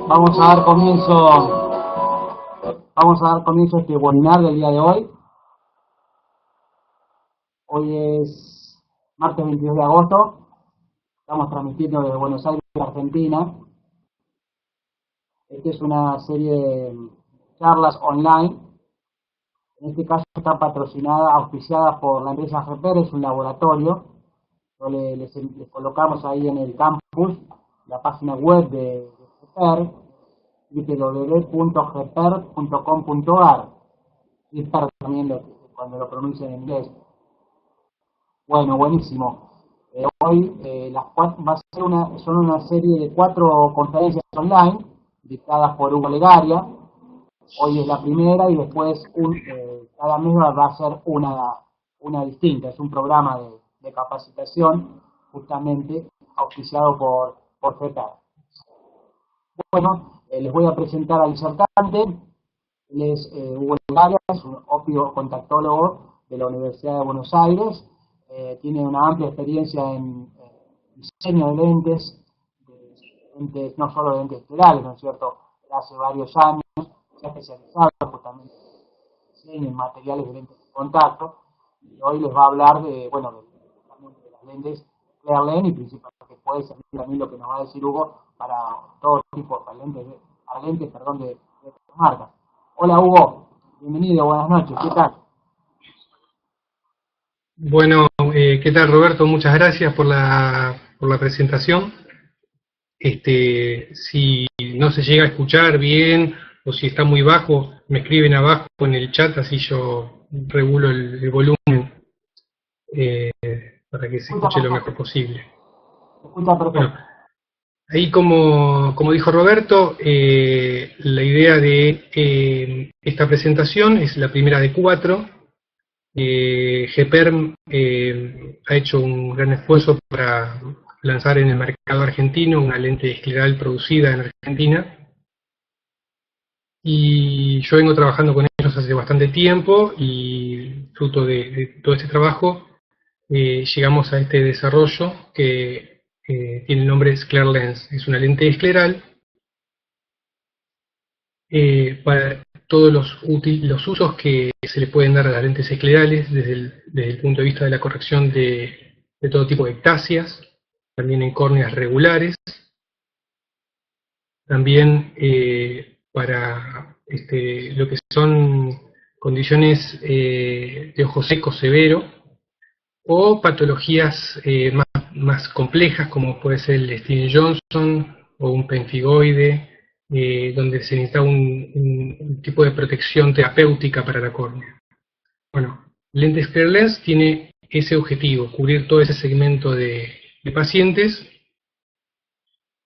Vamos a dar comienzo a este webinar del día de hoy. Hoy es martes 22 de agosto. Estamos transmitiendo desde Buenos Aires, Argentina. Esta es una serie de charlas online. En este caso está patrocinada, auspiciada por la empresa GEPER, es un laboratorio. Les colocamos ahí en el campus la página web de GEPER, www.geper.com.ar. Y GEPER también cuando lo pronuncian en inglés. Bueno, buenísimo. Hoy va a ser son una serie de 4 conferencias online dictadas por Hugo Legaria. Hoy es la primera y después cada mes va a ser una distinta. Es un programa de capacitación justamente auspiciado por GEPER. Bueno, les voy a presentar al disertante. Él es Hugo Legaria, es un opio contactólogo de la Universidad de Buenos Aires. Tiene una amplia experiencia en diseño de lentes, no solo de lentes esclerales, ¿no es cierto? Hace varios años se ha especializado justamente en diseño en materiales de lentes de contacto, y hoy les va a hablar de las lentes Clear Lens, y principalmente que puede servir también lo que nos va a decir Hugo para todo tipo de lentes de otras marcas. Hola Hugo, bienvenido, buenas noches, ¿qué tal? Bueno, ¿qué tal Roberto? Muchas gracias por la presentación. Si no se llega a escuchar bien o si está muy bajo, me escriben abajo en el chat, así yo regulo el volumen para que se escuche lo mejor posible. Bueno, ahí como dijo Roberto, la idea de esta presentación es la primera de 4. GEPER ha hecho un gran esfuerzo para lanzar en el mercado argentino una lente escleral producida en Argentina, y yo vengo trabajando con ellos hace bastante tiempo, y fruto de todo este trabajo llegamos a este desarrollo que tiene el nombre Clear Lens. Es una lente escleral para todos los usos que se le pueden dar a las lentes esclerales, desde el punto de vista de la corrección de todo tipo de ectasias, también en córneas regulares, también para lo que son condiciones de ojo seco severo, o patologías más complejas, como puede ser el Steven-Johnson o un pemfigoide, donde se necesita un tipo de protección terapéutica para la córnea. Bueno, Lentes Clear Lens tiene ese objetivo, cubrir todo ese segmento de pacientes.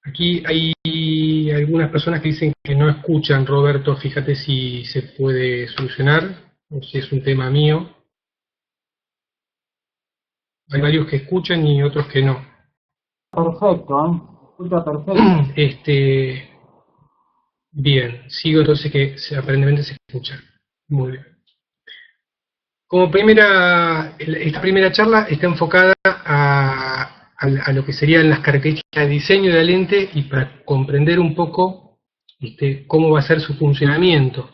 Aquí hay algunas personas que dicen que no escuchan. Roberto, fíjate si se puede solucionar, o si es un tema mío. Hay varios que escuchan y otros que no. Perfecto, escucha perfecto. Bien, sigo entonces que aparentemente se escucha. Muy bien. Esta primera charla está enfocada a lo que serían las características de diseño de la lente, y para comprender un poco cómo va a ser su funcionamiento.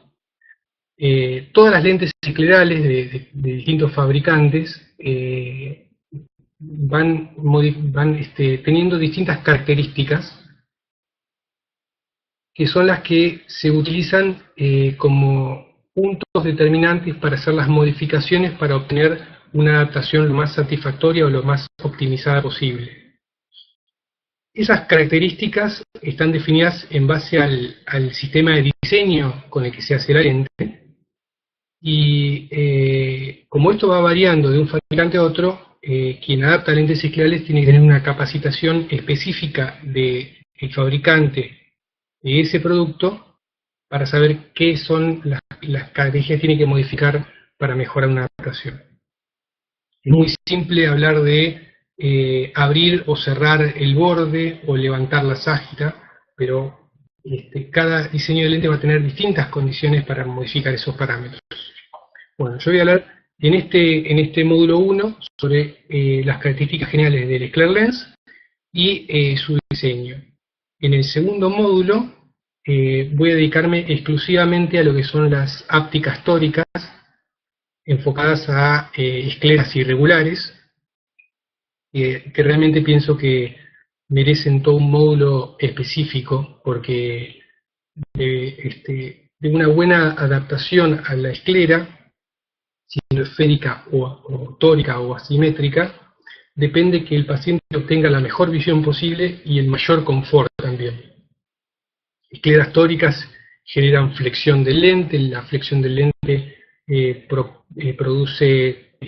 Todas las lentes esclerales de distintos fabricantes van teniendo distintas características, que son las que se utilizan como puntos determinantes para hacer las modificaciones para obtener una adaptación lo más satisfactoria o lo más optimizada posible. Esas características están definidas en base al sistema de diseño con el que se hace la lente, y como esto va variando de un fabricante a otro, quien adapta lentes esclerales tiene que tener una capacitación específica del fabricante de ese producto para saber qué son las características que tiene que modificar para mejorar una adaptación. Es muy simple hablar de abrir o cerrar el borde o levantar la ságita, pero cada diseño de lente va a tener distintas condiciones para modificar esos parámetros. Bueno, yo voy a hablar En este módulo 1, sobre las características generales del Sclair Lens y su diseño. En el segundo módulo voy a dedicarme exclusivamente a lo que son las ápticas tóricas, enfocadas a escleras irregulares, que realmente pienso que merecen todo un módulo específico, porque de una buena adaptación a la esclera, siendo esférica o tórica o asimétrica, depende que el paciente obtenga la mejor visión posible y el mayor confort también. Escleras tóricas generan flexión del lente, la flexión del lente produce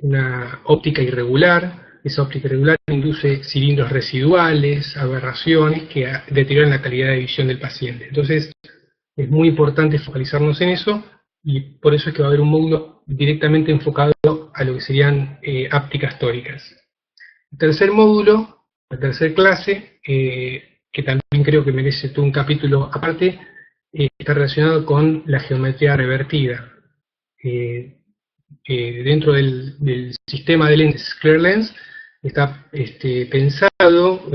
una óptica irregular, esa óptica irregular induce cilindros residuales, aberraciones que deterioran la calidad de visión del paciente. Entonces es muy importante focalizarnos en eso, y por eso es que va a haber un módulo directamente enfocado a lo que serían ápticas tóricas. El tercer módulo, la tercera clase, que también creo que merece todo un capítulo aparte, está relacionado con la geometría revertida. Dentro del sistema de lentes Sclair Lens está pensado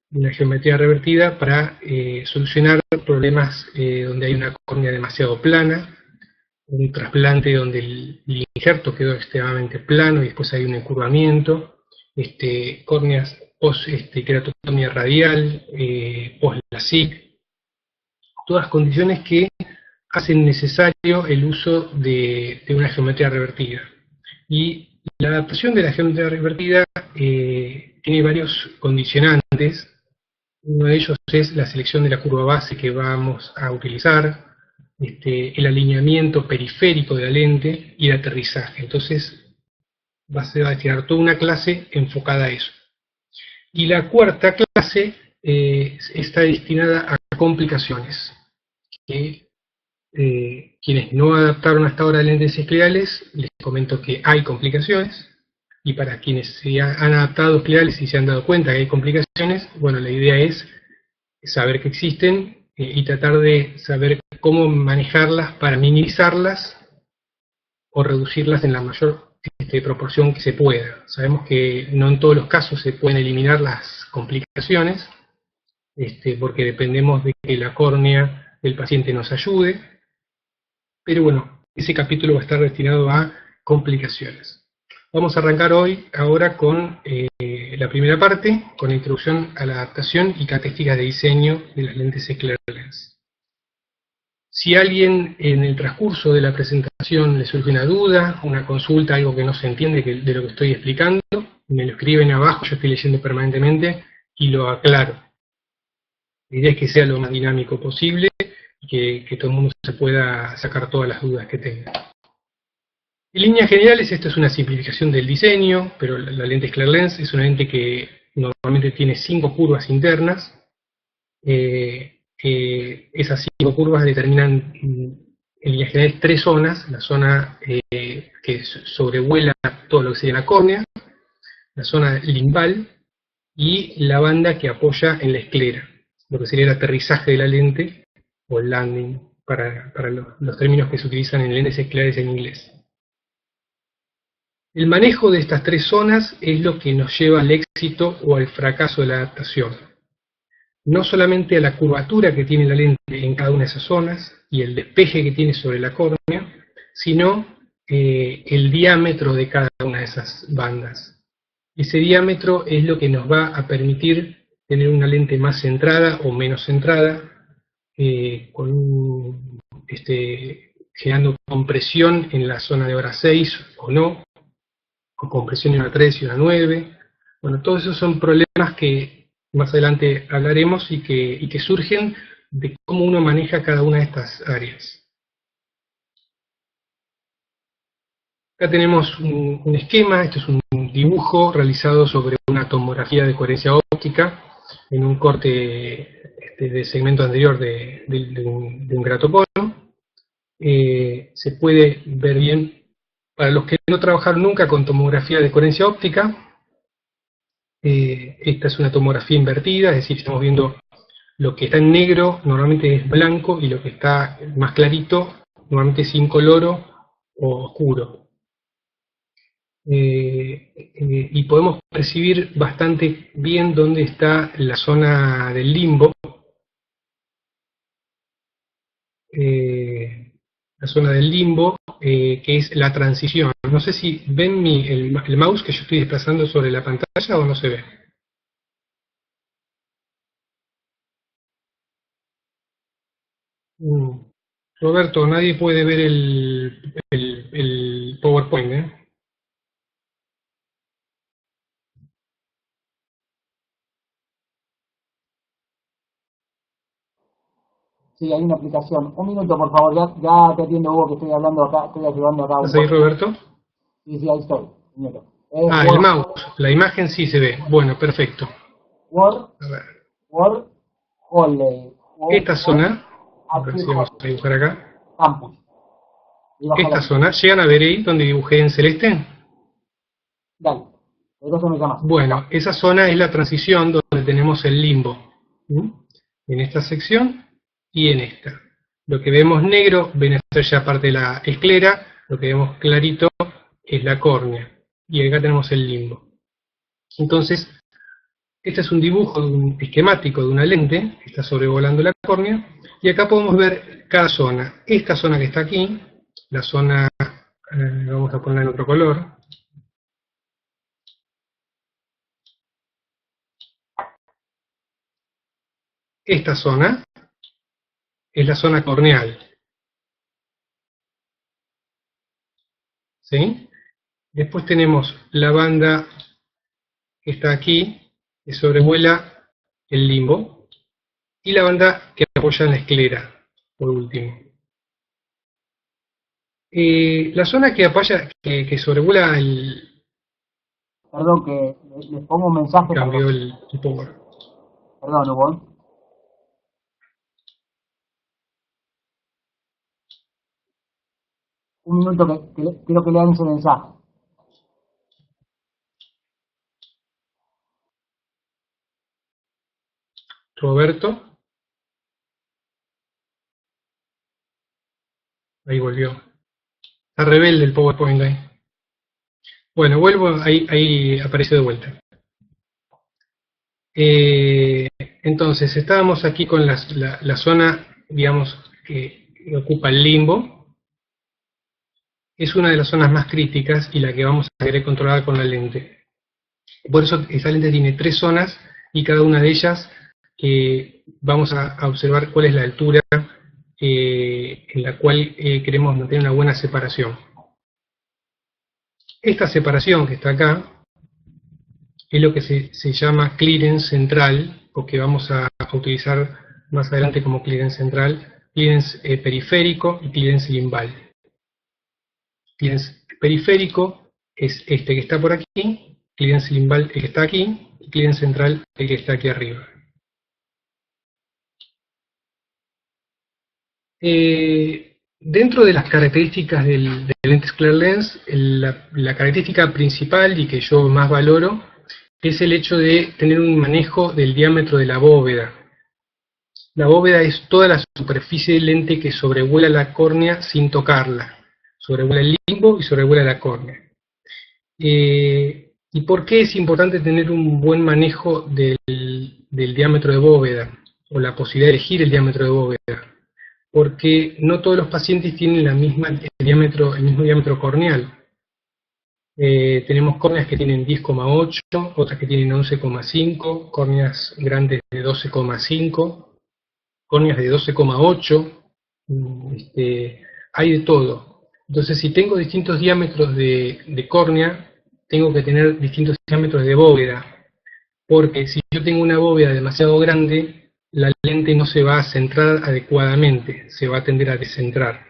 una geometría revertida para solucionar problemas donde hay una córnea demasiado plana, un trasplante donde el injerto quedó extremadamente plano y después hay un encurvamiento, córneas post queratotomía radial, post LASIK, todas condiciones que hacen necesario el uso de una geometría revertida. Y la adaptación de la geometría revertida tiene varios condicionantes. Uno de ellos es la selección de la curva base que vamos a utilizar, el alineamiento periférico de la lente y el aterrizaje. Entonces se va a destinar toda una clase enfocada a eso. Y la cuarta clase está destinada a complicaciones, que quienes no adaptaron hasta ahora lentes esclerales, les comento que hay complicaciones, y para quienes se han adaptado esclerales y se han dado cuenta que hay complicaciones, bueno, la idea es saber que existen y tratar de saber cómo manejarlas para minimizarlas o reducirlas en la mayor proporción que se pueda. Sabemos que no en todos los casos se pueden eliminar las complicaciones, porque dependemos de que la córnea del paciente nos ayude, pero bueno, ese capítulo va a estar destinado a complicaciones. Vamos a arrancar ahora con la primera parte, con la introducción a la adaptación y características de diseño de las lentes Sclair Lens. Si a alguien en el transcurso de la presentación le surge una duda, una consulta, algo que no se entiende de lo que estoy explicando, me lo escriben abajo, yo estoy leyendo permanentemente y lo aclaro. La idea es que sea lo más dinámico posible y que todo el mundo se pueda sacar todas las dudas que tenga. En líneas generales, esto es una simplificación del diseño, pero la lente Sclair Lens es una lente que normalmente tiene 5 curvas internas. Esas 5 curvas determinan en líneas generales 3 zonas: la zona que sobrevuela todo lo que sería la córnea, la zona limbal y la banda que apoya en la esclera, lo que sería el aterrizaje de la lente o el landing, para los términos que se utilizan en lentes esclerares en inglés. El manejo de estas 3 zonas es lo que nos lleva al éxito o al fracaso de la adaptación. No solamente a la curvatura que tiene la lente en cada una de esas zonas y el despeje que tiene sobre la córnea, sino el diámetro de cada una de esas bandas. Ese diámetro es lo que nos va a permitir tener una lente más centrada o menos centrada, generando compresión en la zona de hora 6 o no, o compresión en una 3 y una 9. Bueno, todos esos son problemas que más adelante hablaremos y que surgen de cómo uno maneja cada una de estas áreas. Acá tenemos un esquema, esto es un dibujo realizado sobre una tomografía de coherencia óptica en un corte de segmento anterior de un gratopono. Se puede ver bien. Para los que no trabajaron nunca con tomografía de coherencia óptica, esta es una tomografía invertida, es decir, estamos viendo lo que está en negro, normalmente es blanco, y lo que está más clarito, normalmente es incoloro o oscuro. Y podemos percibir bastante bien dónde está la zona del limbo. La zona del limbo, que es la transición. No sé si ven el mouse que yo estoy desplazando sobre la pantalla o no se ve. Roberto, nadie puede ver el PowerPoint, ¿eh? Sí, hay una aplicación. Un minuto, por favor, ya te atiendo, Hugo, que estoy hablando acá, estoy ayudando acá un ¿Estás ahí, poco. Roberto? Sí, ahí estoy. Un minuto. El mouse, la imagen sí se ve. Bueno, perfecto. Word, A ver. Word, Holley. Esta zona, a ver si vamos Active a dibujar acá. Campus. Y baja Esta la... zona, ¿llegan a ver ahí donde dibujé en celeste? Dale. Entonces me llamas. Bueno, esa zona es la transición donde tenemos el limbo. ¿Mm? En esta sección y en esta. Lo que vemos negro viene a ser ya parte de la esclera, lo que vemos clarito es la córnea. Y acá tenemos el limbo. Entonces, este es un dibujo de un esquemático de una lente que está sobrevolando la córnea, y acá podemos ver cada zona. Esta zona que está aquí, la zona, vamos a ponerla en otro color. Esta zona es la zona corneal. ¿Sí? Después tenemos la banda que está aquí, que sobrevuela el limbo, y la banda que apoya en la esclera, por último. La zona que apoya, que sobrevuela el... Perdón, que les pongo un mensaje. Cambió el power. Perdón, Hugo. Un minuto que quiero que lean ese mensaje. Roberto. Ahí volvió. Está rebelde el PowerPoint ahí. Bueno, vuelvo, ahí apareció de vuelta. Entonces, estábamos aquí con la zona, digamos, que ocupa el limbo. Es una de las zonas más críticas y la que vamos a querer controlar con la lente. Por eso esta lente tiene 3 zonas y cada una de ellas vamos a observar cuál es la altura en la cual queremos mantener una buena separación. Esta separación que está acá es lo que se llama clearance central, o que vamos a utilizar más adelante como clearance central, clearance periférico y clearance limbal. Clearance periférico es este que está por aquí, clearance limbal el que está aquí, y clearance central el que está aquí arriba. Dentro de las características del lente Clear Lens, la característica principal y que yo más valoro es el hecho de tener un manejo del diámetro de la bóveda. La bóveda es toda la superficie del lente que sobrevuela la córnea sin tocarla. Sobrevuela el limbo y sobrevuela la córnea. ¿Y por qué es importante tener un buen manejo del diámetro de bóveda? O la posibilidad de elegir el diámetro de bóveda. Porque no todos los pacientes tienen el mismo diámetro corneal. Tenemos córneas que tienen 10,8, otras que tienen 11,5, córneas grandes de 12,5, córneas de 12,8, hay de todo. Entonces, si tengo distintos diámetros de córnea, tengo que tener distintos diámetros de bóveda, porque si yo tengo una bóveda demasiado grande, la lente no se va a centrar adecuadamente, se va a tender a descentrar.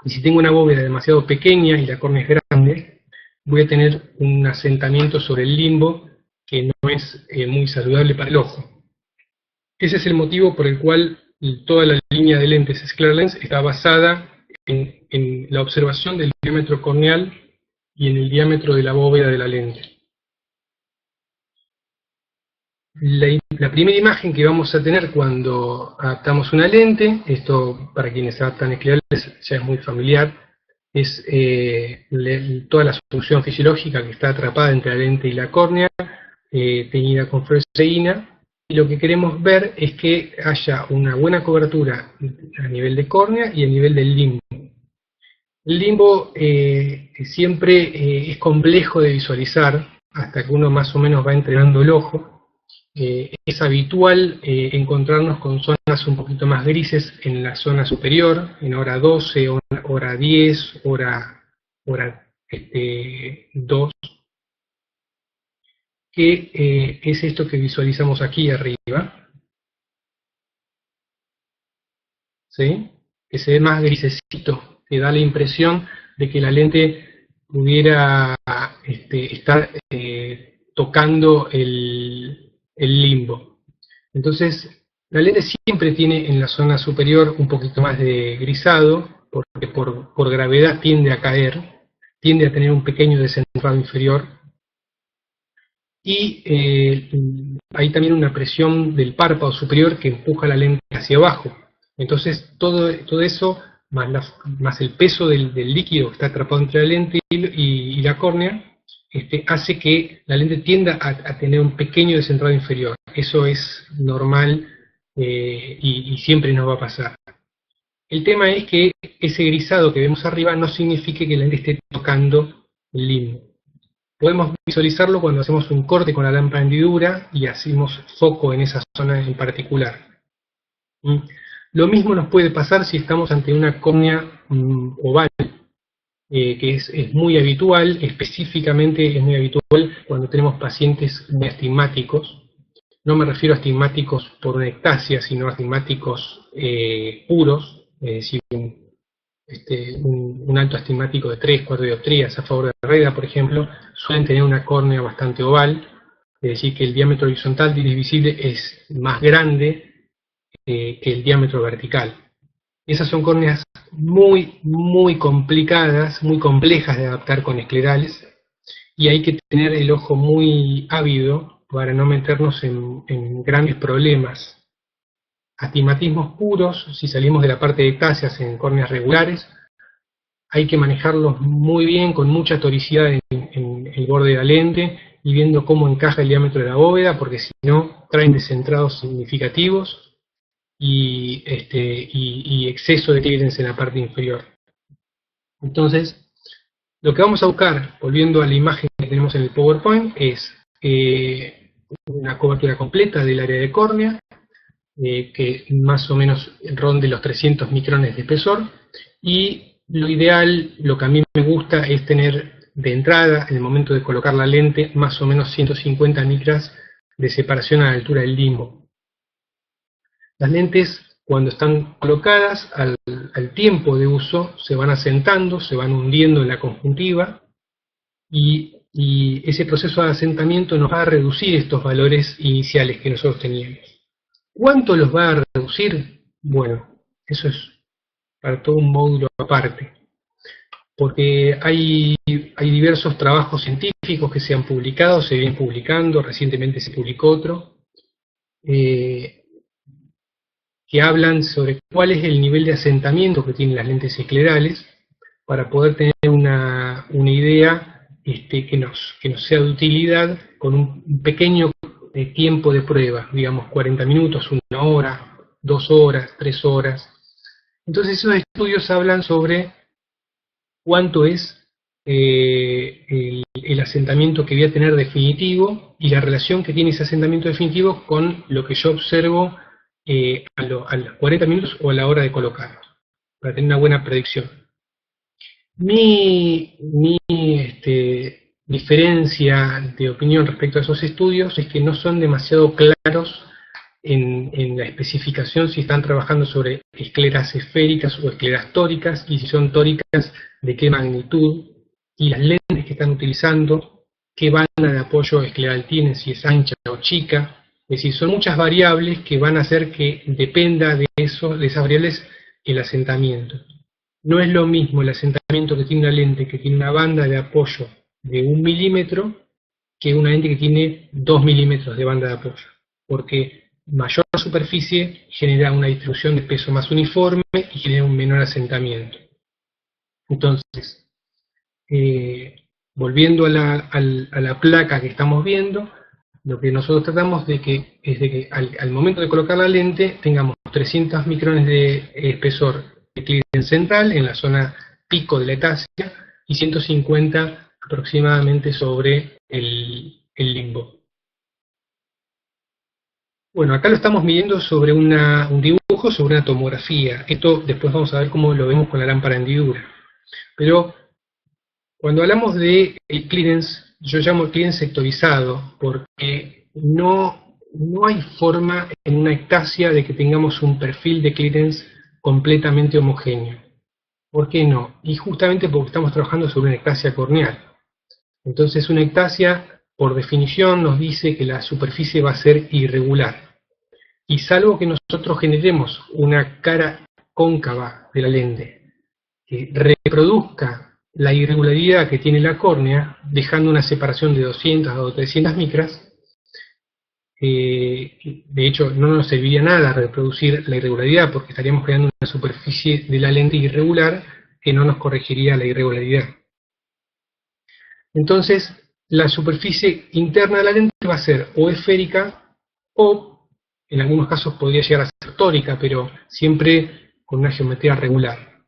Y si tengo una bóveda demasiado pequeña y la córnea es grande, voy a tener un asentamiento sobre el limbo que no es muy saludable para el ojo. Ese es el motivo por el cual toda la línea de lentes Clear Lens está basada en la observación del diámetro corneal y en el diámetro de la bóveda de la lente. La primera imagen que vamos a tener cuando adaptamos una lente, esto para quienes adaptan Clear Lens ya es muy familiar, es toda la solución fisiológica que está atrapada entre la lente y la córnea, teñida con fluoresceína, y lo que queremos ver es que haya una buena cobertura a nivel de córnea y a nivel del limbo. El limbo siempre es complejo de visualizar hasta que uno más o menos va entrenando el ojo. Es habitual encontrarnos con zonas un poquito más grises en la zona superior, en hora 12, hora 10, hora 2, que es esto que visualizamos aquí arriba, ¿sí? Que se ve más grisecito, que da la impresión de que la lente pudiera estar tocando el limbo. Entonces, la lente siempre tiene en la zona superior un poquito más de grisado, porque por gravedad tiende a caer, tiende a tener un pequeño descentrado inferior, y hay también una presión del párpado superior que empuja la lente hacia abajo. Entonces, todo eso, más el peso del líquido que está atrapado entre la lente y la córnea, hace que la lente tienda a tener un pequeño descentrado inferior. Eso es normal y siempre nos va a pasar. El tema es que ese grisado que vemos arriba no significa que la lente esté tocando el limbo. Podemos visualizarlo cuando hacemos un corte con la lámpara de hendidura y hacemos foco en esa zona en particular. Lo mismo nos puede pasar si estamos ante una córnea oval, que es muy habitual, específicamente es muy habitual cuando tenemos pacientes muy astigmáticos. No me refiero a astigmáticos por una ectasia, sino astigmáticos puros, es decir, un alto astigmático de 3, 4 dioptrías a favor de la regla, por ejemplo, suelen tener una córnea bastante oval, es decir, que el diámetro horizontal visible es más grande que el diámetro vertical. Esas son córneas muy, muy complicadas, muy complejas de adaptar con esclerales, y hay que tener el ojo muy ávido para no meternos en grandes problemas. Astigmatismos puros, si salimos de la parte de ectasias en córneas regulares, hay que manejarlos muy bien, con mucha toricidad en el borde de la lente, y viendo cómo encaja el diámetro de la bóveda, porque si no, traen descentrados significativos y exceso de clearance en la parte inferior. Entonces, lo que vamos a buscar, volviendo a la imagen que tenemos en el PowerPoint, es una cobertura completa del área de córnea, que más o menos ronde los 300 micrones de espesor, y lo ideal, lo que a mí me gusta, es tener de entrada, en el momento de colocar la lente, más o menos 150 micras de separación a la altura del limbo. Las lentes, cuando están colocadas, al tiempo de uso, se van asentando, se van hundiendo en la conjuntiva, y ese proceso de asentamiento nos va a reducir estos valores iniciales que nosotros teníamos. ¿Cuánto los va a reducir? Bueno, eso es para todo un módulo aparte, porque hay diversos trabajos científicos que se han publicado, se vienen publicando, recientemente se publicó otro, que hablan sobre cuál es el nivel de asentamiento que tienen las lentes esclerales, para poder tener una idea que nos sea de utilidad con un pequeño tiempo de prueba, digamos 40 minutos, 1 hora, 2 horas, 3 horas. Entonces esos estudios hablan sobre cuánto es el asentamiento que voy a tener definitivo, y la relación que tiene ese asentamiento definitivo con lo que yo observo a los 40 minutos o a la hora de colocarlo, para tener una buena predicción. Mi diferencia de opinión respecto a esos estudios es que no son demasiado claros en la especificación si están trabajando sobre escleras esféricas o escleras tóricas, y si son tóricas, de qué magnitud, y las lentes que están utilizando, qué banda de apoyo escleral tienen, si es ancha o chica. Es decir, son muchas variables que van a hacer que dependa de esas variables el asentamiento. No es lo mismo el asentamiento que tiene una lente que tiene una banda de apoyo de 1 milímetro que una lente que tiene 2 milímetros de banda de apoyo, porque mayor superficie genera una distribución de peso más uniforme y genera un menor asentamiento. Entonces, volviendo a la placa que estamos viendo, lo que nosotros tratamos es de que al momento de colocar la lente tengamos 300 micrones de espesor de clearance central en la zona pico de la etasia y 150 aproximadamente sobre el limbo. Bueno, acá lo estamos midiendo sobre un dibujo, sobre una tomografía. Esto después vamos a ver cómo lo vemos con la lámpara hendidura. Pero cuando hablamos de el clearance, yo llamo clearance sectorizado, porque no hay forma en una ectasia de que tengamos un perfil de clearance completamente homogéneo. ¿Por qué no? Y justamente porque estamos trabajando sobre una ectasia corneal. Entonces una ectasia, por definición, nos dice que la superficie va a ser irregular. Y salvo que nosotros generemos una cara cóncava de la lente que reproduzca la irregularidad que tiene la córnea, dejando una separación de 200 o 300 micras, de hecho no nos serviría nada reproducir la irregularidad porque estaríamos creando una superficie de la lente irregular que no nos corregiría la irregularidad. Entonces, la superficie interna de la lente va a ser o esférica o, en algunos casos, podría llegar a ser tórica, pero siempre con una geometría regular.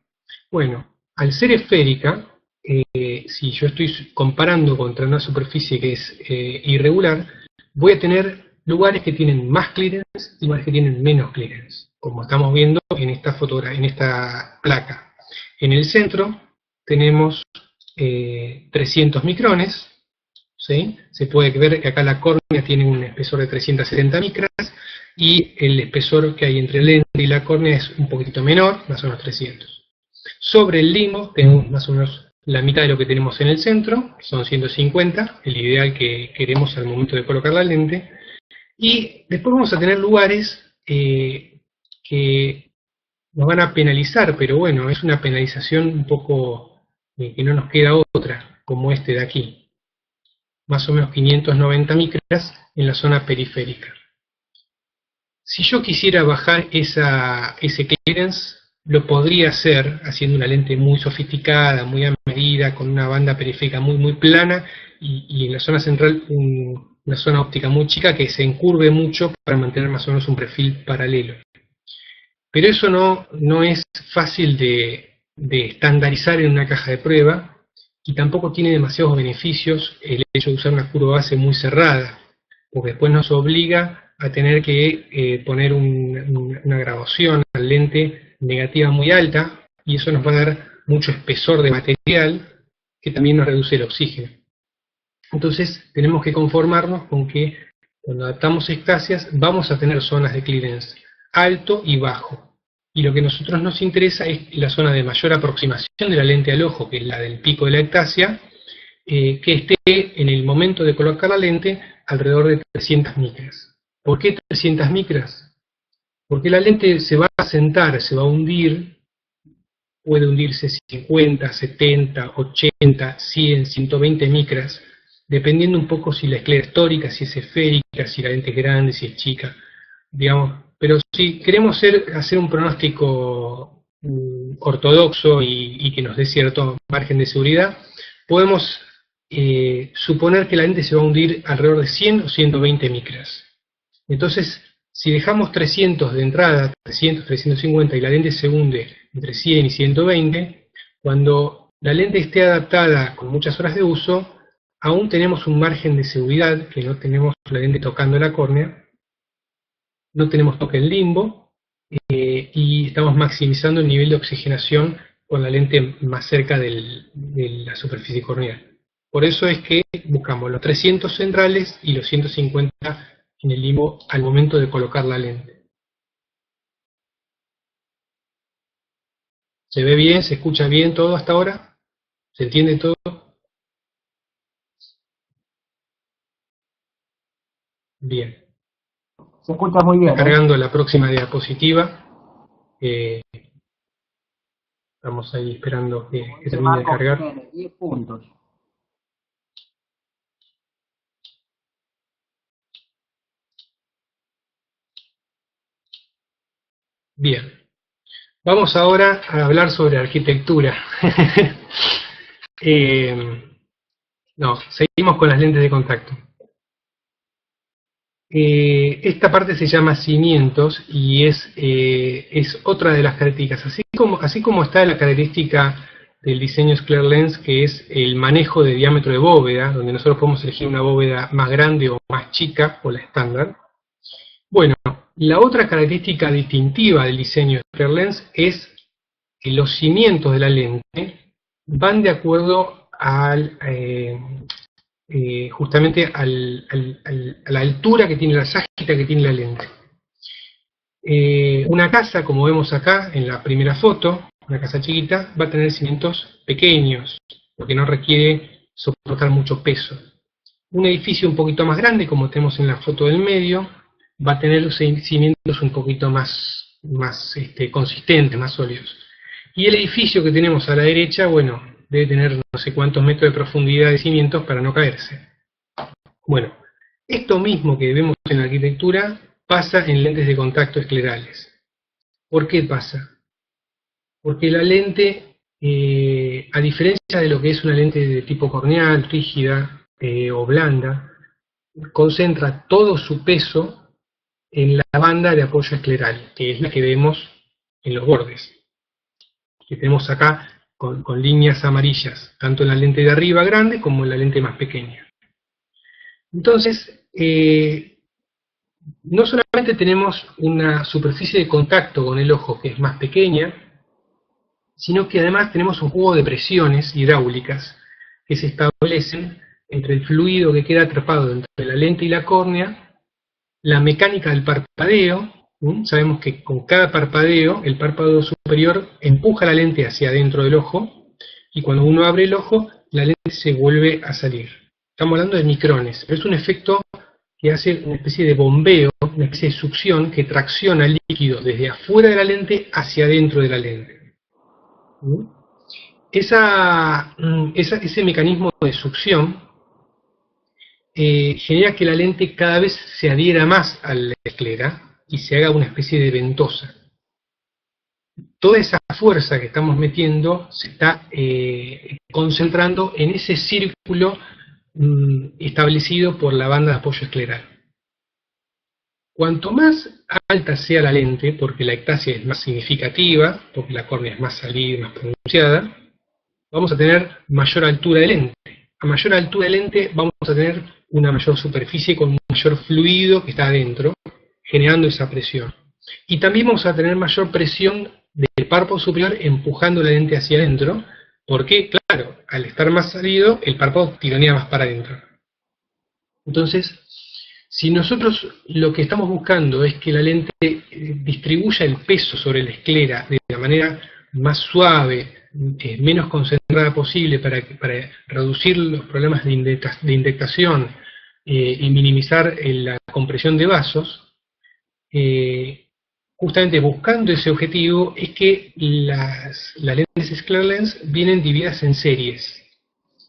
Bueno, al ser esférica, si yo estoy comparando contra una superficie que es irregular, voy a tener lugares que tienen más clearance y lugares que tienen menos clearance, como estamos viendo en esta en esta placa. En el centro tenemos 300 micrones, ¿sí? Se puede ver que acá la córnea tiene un espesor de 370 micras y el espesor que hay entre el lente y la córnea es un poquitito menor, más o menos 300. Sobre el limbo tenemos más o menos la mitad de lo que tenemos en el centro, son 150, el ideal que queremos al momento de colocar la lente. Y después vamos a tener lugares que nos van a penalizar, pero bueno, es una penalización un poco que no nos queda otra, como este de aquí. Más o menos 590 micras en la zona periférica. Si yo quisiera bajar ese clearance, lo podría hacer haciendo una lente muy sofisticada, muy a medida, con una banda periférica muy plana y en la zona central una zona óptica muy chica que se encurve mucho para mantener más o menos un perfil paralelo. Pero eso no es fácil de estandarizar en una caja de prueba y tampoco tiene demasiados beneficios el hecho de usar una curva base muy cerrada, porque después nos obliga a tener que poner una graduación al lente negativa muy alta y eso nos va a dar mucho espesor de material que también nos reduce el oxígeno. Entonces tenemos que conformarnos con que cuando adaptamos ectasias vamos a tener zonas de clearance alto y bajo. Y lo que a nosotros nos interesa es la zona de mayor aproximación de la lente al ojo, que es la del pico de la ectasia, que esté en el momento de colocar la lente alrededor de 300 micras. ¿Por qué 300 micras? Porque la lente se va a sentar, se va a hundir, puede hundirse 50, 70, 80, 100, 120 micras, dependiendo un poco si la esclera es tórica, si es esférica, si la lente es grande, si es chica, digamos. Pero si queremos hacer un pronóstico ortodoxo y que nos dé cierto margen de seguridad, podemos suponer que la lente se va a hundir alrededor de 100 o 120 micras. Entonces, si dejamos 300 de entrada, 300, 350 y la lente se hunde entre 100 y 120, cuando la lente esté adaptada con muchas horas de uso, aún tenemos un margen de seguridad, que no tenemos la lente tocando la córnea, no tenemos toque en limbo, y estamos maximizando el nivel de oxigenación con la lente más cerca de la superficie corneal. Por eso es que buscamos los 300 centrales y los 150 en el limbo al momento de colocar la lente. ¿Se ve bien? ¿Se escucha bien todo hasta ahora? ¿Se entiende todo? Bien. Se escucha muy bien, Está cargando la próxima diapositiva. Estamos ahí esperando que termine de cargar. 10 puntos. Bien. Vamos ahora a hablar sobre arquitectura. No, seguimos con las lentes de contacto. Esta parte se llama cimientos y es otra de las características. Así como está la característica del diseño Sclair Lens, que es el manejo de diámetro de bóveda, donde nosotros podemos elegir una bóveda más grande o más chica, o la estándar. Bueno, la otra característica distintiva del diseño Sclair Lens es que los cimientos de la lente van de acuerdo justamente a la altura que tiene la sájita que tiene la lente. Una casa, como vemos acá en la primera foto, una casa chiquita, va a tener cimientos pequeños, porque no requiere soportar mucho peso. Un edificio un poquito más grande, como tenemos en la foto del medio, va a tener los cimientos un poquito más consistentes, más sólidos. Y el edificio que tenemos a la derecha, bueno, debe tener no sé cuántos metros de profundidad de cimientos para no caerse. Bueno, esto mismo que vemos en la arquitectura pasa en lentes de contacto esclerales. ¿Por qué pasa? Porque la lente, a diferencia de lo que es una lente de tipo corneal, rígida o blanda, concentra todo su peso en la banda de apoyo escleral, que es la que vemos en los bordes, que tenemos acá con líneas amarillas, tanto en la lente de arriba grande como en la lente más pequeña. Entonces, no solamente tenemos una superficie de contacto con el ojo que es más pequeña, sino que además tenemos un juego de presiones hidráulicas que se establecen entre el fluido que queda atrapado entre la lente y la córnea, la mecánica del parpadeo. Sabemos que con cada parpadeo, el párpado superior empuja la lente hacia adentro del ojo, y cuando uno abre el ojo, la lente se vuelve a salir. Estamos hablando de micrones, pero es un efecto que hace una especie de bombeo, una especie de succión que tracciona el líquido desde afuera de la lente hacia adentro de la lente. Ese mecanismo de succión genera que la lente cada vez se adhiera más a la esclera y se haga una especie de ventosa. Toda esa fuerza que estamos metiendo se está concentrando en ese círculo establecido por la banda de apoyo escleral. Cuanto más alta sea la lente, porque la ectasia es más significativa, porque la córnea es más salida y más pronunciada, vamos a tener mayor altura de lente. A mayor altura de lente vamos a tener una mayor superficie con mayor fluido que está adentro, generando esa presión. Y también vamos a tener mayor presión del párpado superior empujando la lente hacia adentro, porque, claro, al estar más salido, el párpado tironea más para adentro. Entonces, si nosotros lo que estamos buscando es que la lente distribuya el peso sobre la esclera de la manera más suave, menos concentrada posible para reducir los problemas de indectación y minimizar la compresión de vasos, justamente buscando ese objetivo es que las lentes Sclair Lens vienen divididas en series,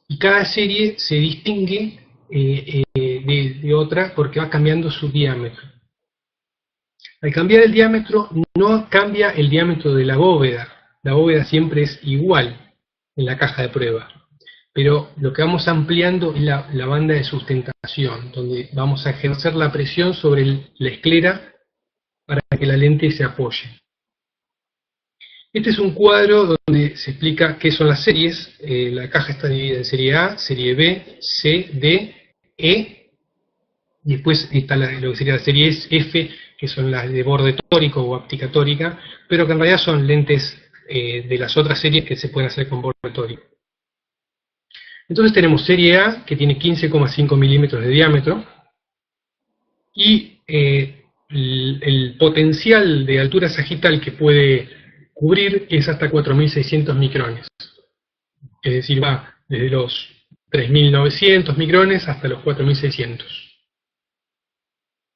y cada serie se distingue de otra porque va cambiando su diámetro. Al cambiar el diámetro no cambia el diámetro de la bóveda siempre es igual en la caja de prueba, pero lo que vamos ampliando es la banda de sustentación, donde vamos a ejercer la presión sobre la esclera para que la lente se apoye. Este es un cuadro donde se explica qué son las series. La caja está dividida en serie A, serie B, C, D, E, y después está lo que sería la serie F, que son las de borde tórico o óptica tórica, pero que en realidad son lentes de las otras series que se pueden hacer con borde tórico. Entonces tenemos serie A, que tiene 15,5 milímetros de diámetro, y el potencial de altura sagital que puede cubrir es hasta 4.600 micrones. Es decir, va desde los 3.900 micrones hasta los 4.600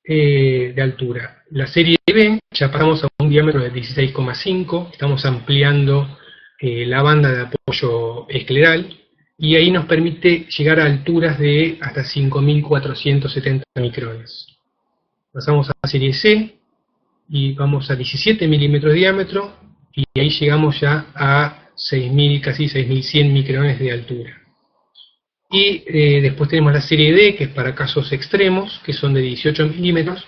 de altura. La serie B ya pasamos a un diámetro de 16,5, estamos ampliando la banda de apoyo escleral, y ahí nos permite llegar a alturas de hasta 5.470 micrones. Pasamos a la serie C y vamos a 17 milímetros de diámetro, y ahí llegamos ya a 6.000, casi 6.100 micrones de altura. Y después tenemos la serie D, que es para casos extremos, que son de 18 milímetros.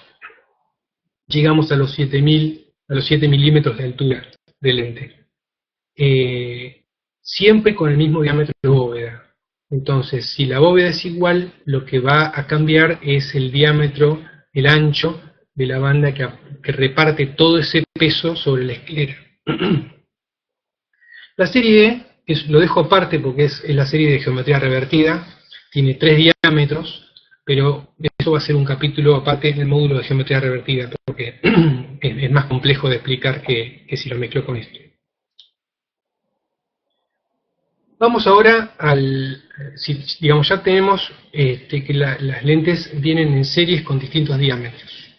Llegamos a los 7 milímetros de altura del lente. Siempre con el mismo diámetro de bóveda. Entonces, si la bóveda es igual, lo que va a cambiar es el diámetro, el ancho de la banda que reparte todo ese peso sobre la esclera. La serie E, lo dejo aparte porque es la serie de geometría revertida, tiene 3 diámetros, pero eso va a ser un capítulo aparte en el módulo de geometría revertida, porque es más complejo de explicar que si lo mezclo con esto. Vamos ahora digamos, ya tenemos que las lentes vienen en series con distintos diámetros.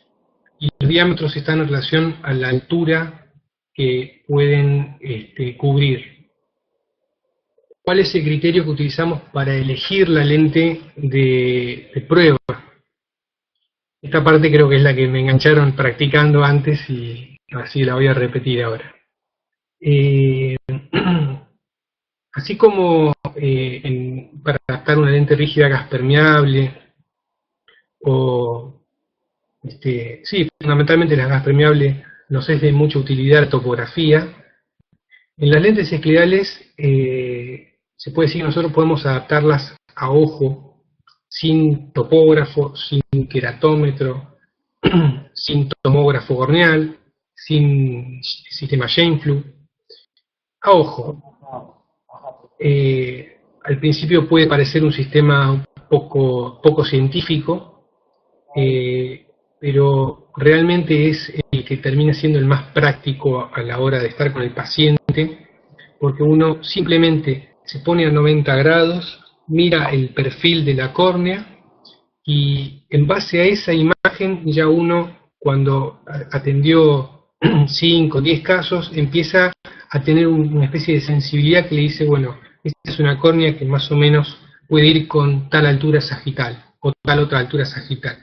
Y los diámetros están en relación a la altura que pueden cubrir. ¿Cuál es el criterio que utilizamos para elegir la lente de prueba? Esta parte creo que es la que me engancharon practicando antes y así la voy a repetir ahora. Así como para adaptar una lente rígida a gas permeable, o sí, fundamentalmente las gas permeables nos es de mucha utilidad la topografía, en las lentes esclerales se puede decir que nosotros podemos adaptarlas a ojo, sin topógrafo, sin queratómetro, sin tomógrafo corneal, sin sistema Scheimpflug, a ojo. Al principio puede parecer un sistema un poco científico, pero realmente es el que termina siendo el más práctico a la hora de estar con el paciente, porque uno simplemente se pone a 90 grados, mira el perfil de la córnea y en base a esa imagen ya uno, cuando atendió 5 o 10 casos, empieza a tener una especie de sensibilidad que le dice, bueno, esta es una córnea que más o menos puede ir con tal altura sagital o tal otra altura sagital.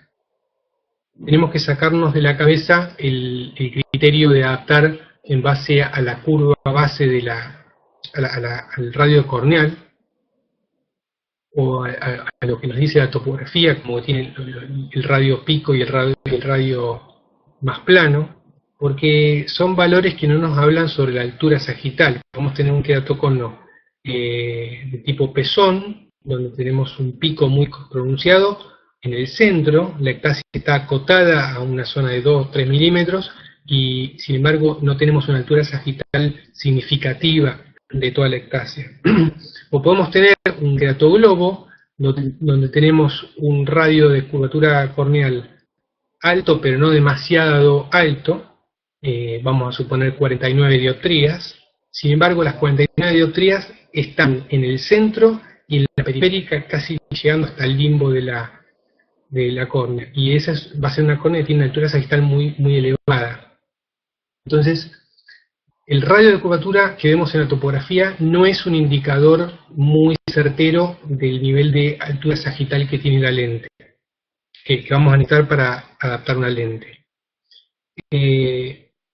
Tenemos que sacarnos de la cabeza el criterio de adaptar en base a la curva base de al radio corneal, o a lo que nos dice la topografía, como tiene el radio pico y el radio más plano, porque son valores que no nos hablan sobre la altura sagital. Podemos tener un queratocono de tipo pezón, donde tenemos un pico muy pronunciado. En el centro, la ectasia está acotada a una zona de 2 o 3 milímetros, y sin embargo no tenemos una altura sagital significativa de toda la ectasia. O podemos tener un queratoglobo, donde tenemos un radio de curvatura corneal alto, pero no demasiado alto, vamos a suponer 49 dioptrías. Sin embargo, las 49 dioptrías están en el centro y en la periférica, casi llegando hasta el limbo de la córnea. Y esa va a ser una córnea que tiene una altura sagital muy, muy elevada. Entonces, el radio de curvatura que vemos en la topografía no es un indicador muy certero del nivel de altura sagital que tiene la lente, que vamos a necesitar para adaptar una lente.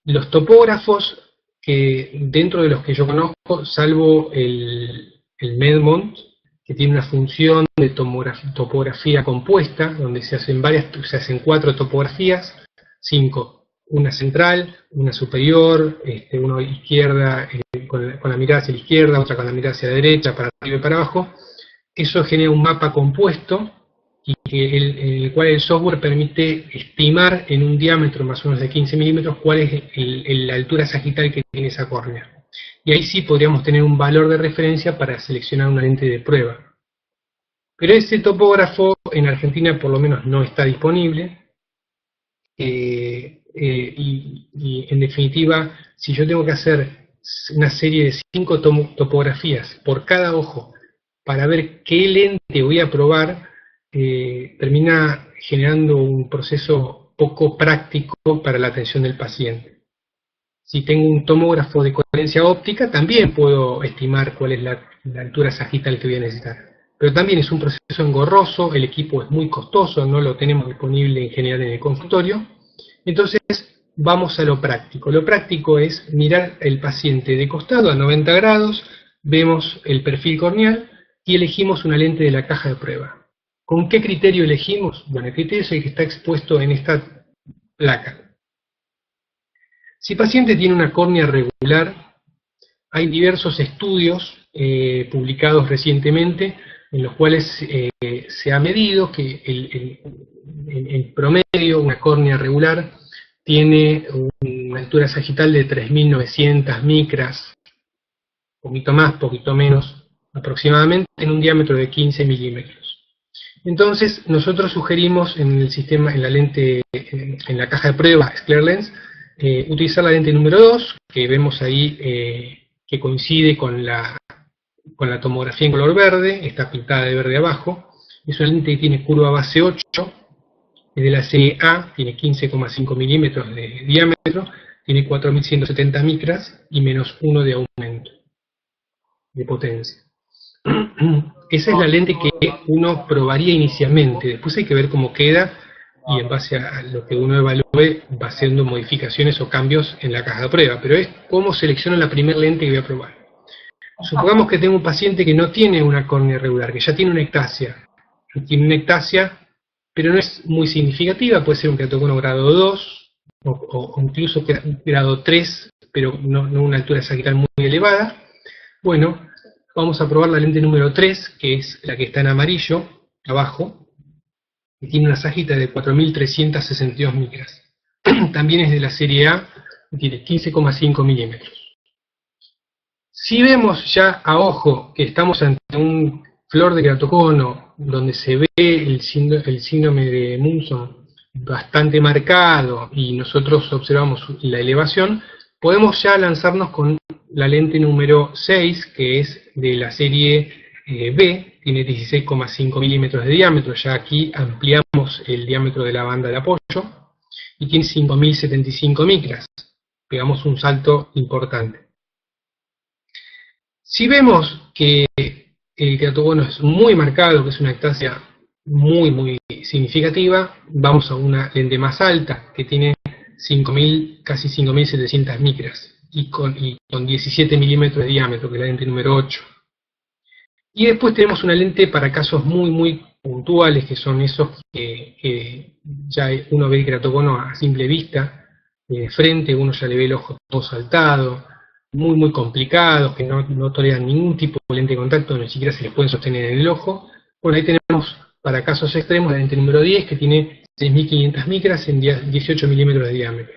Los topógrafos, que dentro de los que yo conozco, salvo el Medmont, que tiene una función de topografía compuesta, donde se hacen 4 topografías, 5. Una central, una superior, una izquierda, con la mirada hacia la izquierda, otra con la mirada hacia la derecha, para arriba y para abajo. Eso genera un mapa compuesto, y en el cual el software permite estimar en un diámetro más o menos de 15 milímetros cuál es la altura sagital que tiene esa córnea. Y ahí sí podríamos tener un valor de referencia para seleccionar una lente de prueba. Pero ese topógrafo en Argentina por lo menos no está disponible. Y en definitiva, si yo tengo que hacer una serie de 5 topografías por cada ojo para ver qué lente voy a probar, termina generando un proceso poco práctico para la atención del paciente. Si tengo un tomógrafo de coherencia óptica, también puedo estimar cuál es la altura sagital que voy a necesitar. Pero también es un proceso engorroso, el equipo es muy costoso, no lo tenemos disponible en general en el consultorio. Entonces, vamos a lo práctico. Lo práctico es mirar el paciente de costado a 90 grados, vemos el perfil corneal y elegimos una lente de la caja de prueba. ¿Con qué criterio elegimos? Bueno, el criterio es el que está expuesto en esta placa. Si el paciente tiene una córnea regular, hay diversos estudios publicados recientemente en los cuales se ha medido que en promedio una córnea regular tiene una altura sagital de 3.900 micras, poquito más, poquito menos, aproximadamente en un diámetro de 15 milímetros. Entonces, nosotros sugerimos en el sistema, en la lente, en la caja de prueba SclearLens, utilizar la lente número 2, que vemos ahí que coincide con la tomografía en color verde, está pintada de verde abajo. Es una lente que tiene curva base 8, es de la serie A, tiene 15,5 milímetros de diámetro, tiene 4.170 micras y menos 1 de aumento de potencia. Esa es la lente que uno probaría inicialmente, después hay que ver cómo queda y en base a lo que uno evalúe va haciendo modificaciones o cambios en la caja de prueba, pero es cómo selecciono la primera lente que voy a probar. Supongamos que tengo un paciente que no tiene una córnea regular, que ya tiene una ectasia. Tiene una ectasia, pero no es muy significativa, puede ser un queratocono grado 2, o incluso grado 3, pero no una altura sagital muy elevada. Bueno, vamos a probar la lente número 3, que es la que está en amarillo, abajo, y tiene una sagita de 4.362 micras. También es de la serie A, y tiene 15,5 milímetros. Si vemos ya a ojo que estamos ante un flor de queratocono donde se ve el síndrome de Munson bastante marcado y nosotros observamos la elevación, podemos ya lanzarnos con la lente número 6, que es de la serie B, tiene 16,5 milímetros de diámetro, ya aquí ampliamos el diámetro de la banda de apoyo, y tiene 5.075 micras, pegamos un salto importante. Si vemos que el queratocono es muy marcado, que es una ectasia muy significativa, vamos a una lente más alta, que tiene casi 5.700 micras, y con 17 milímetros de diámetro, que es la lente número 8. Y después tenemos una lente para casos muy puntuales, que son esos que ya uno ve el queratocono a simple vista, de frente, uno ya le ve el ojo todo saltado, muy complicados, que no toleran ningún tipo de lente de contacto, ni siquiera se les pueden sostener en el ojo. Bueno, ahí tenemos para casos extremos la lente número 10, que tiene 6.500 micras en 18 milímetros de diámetro.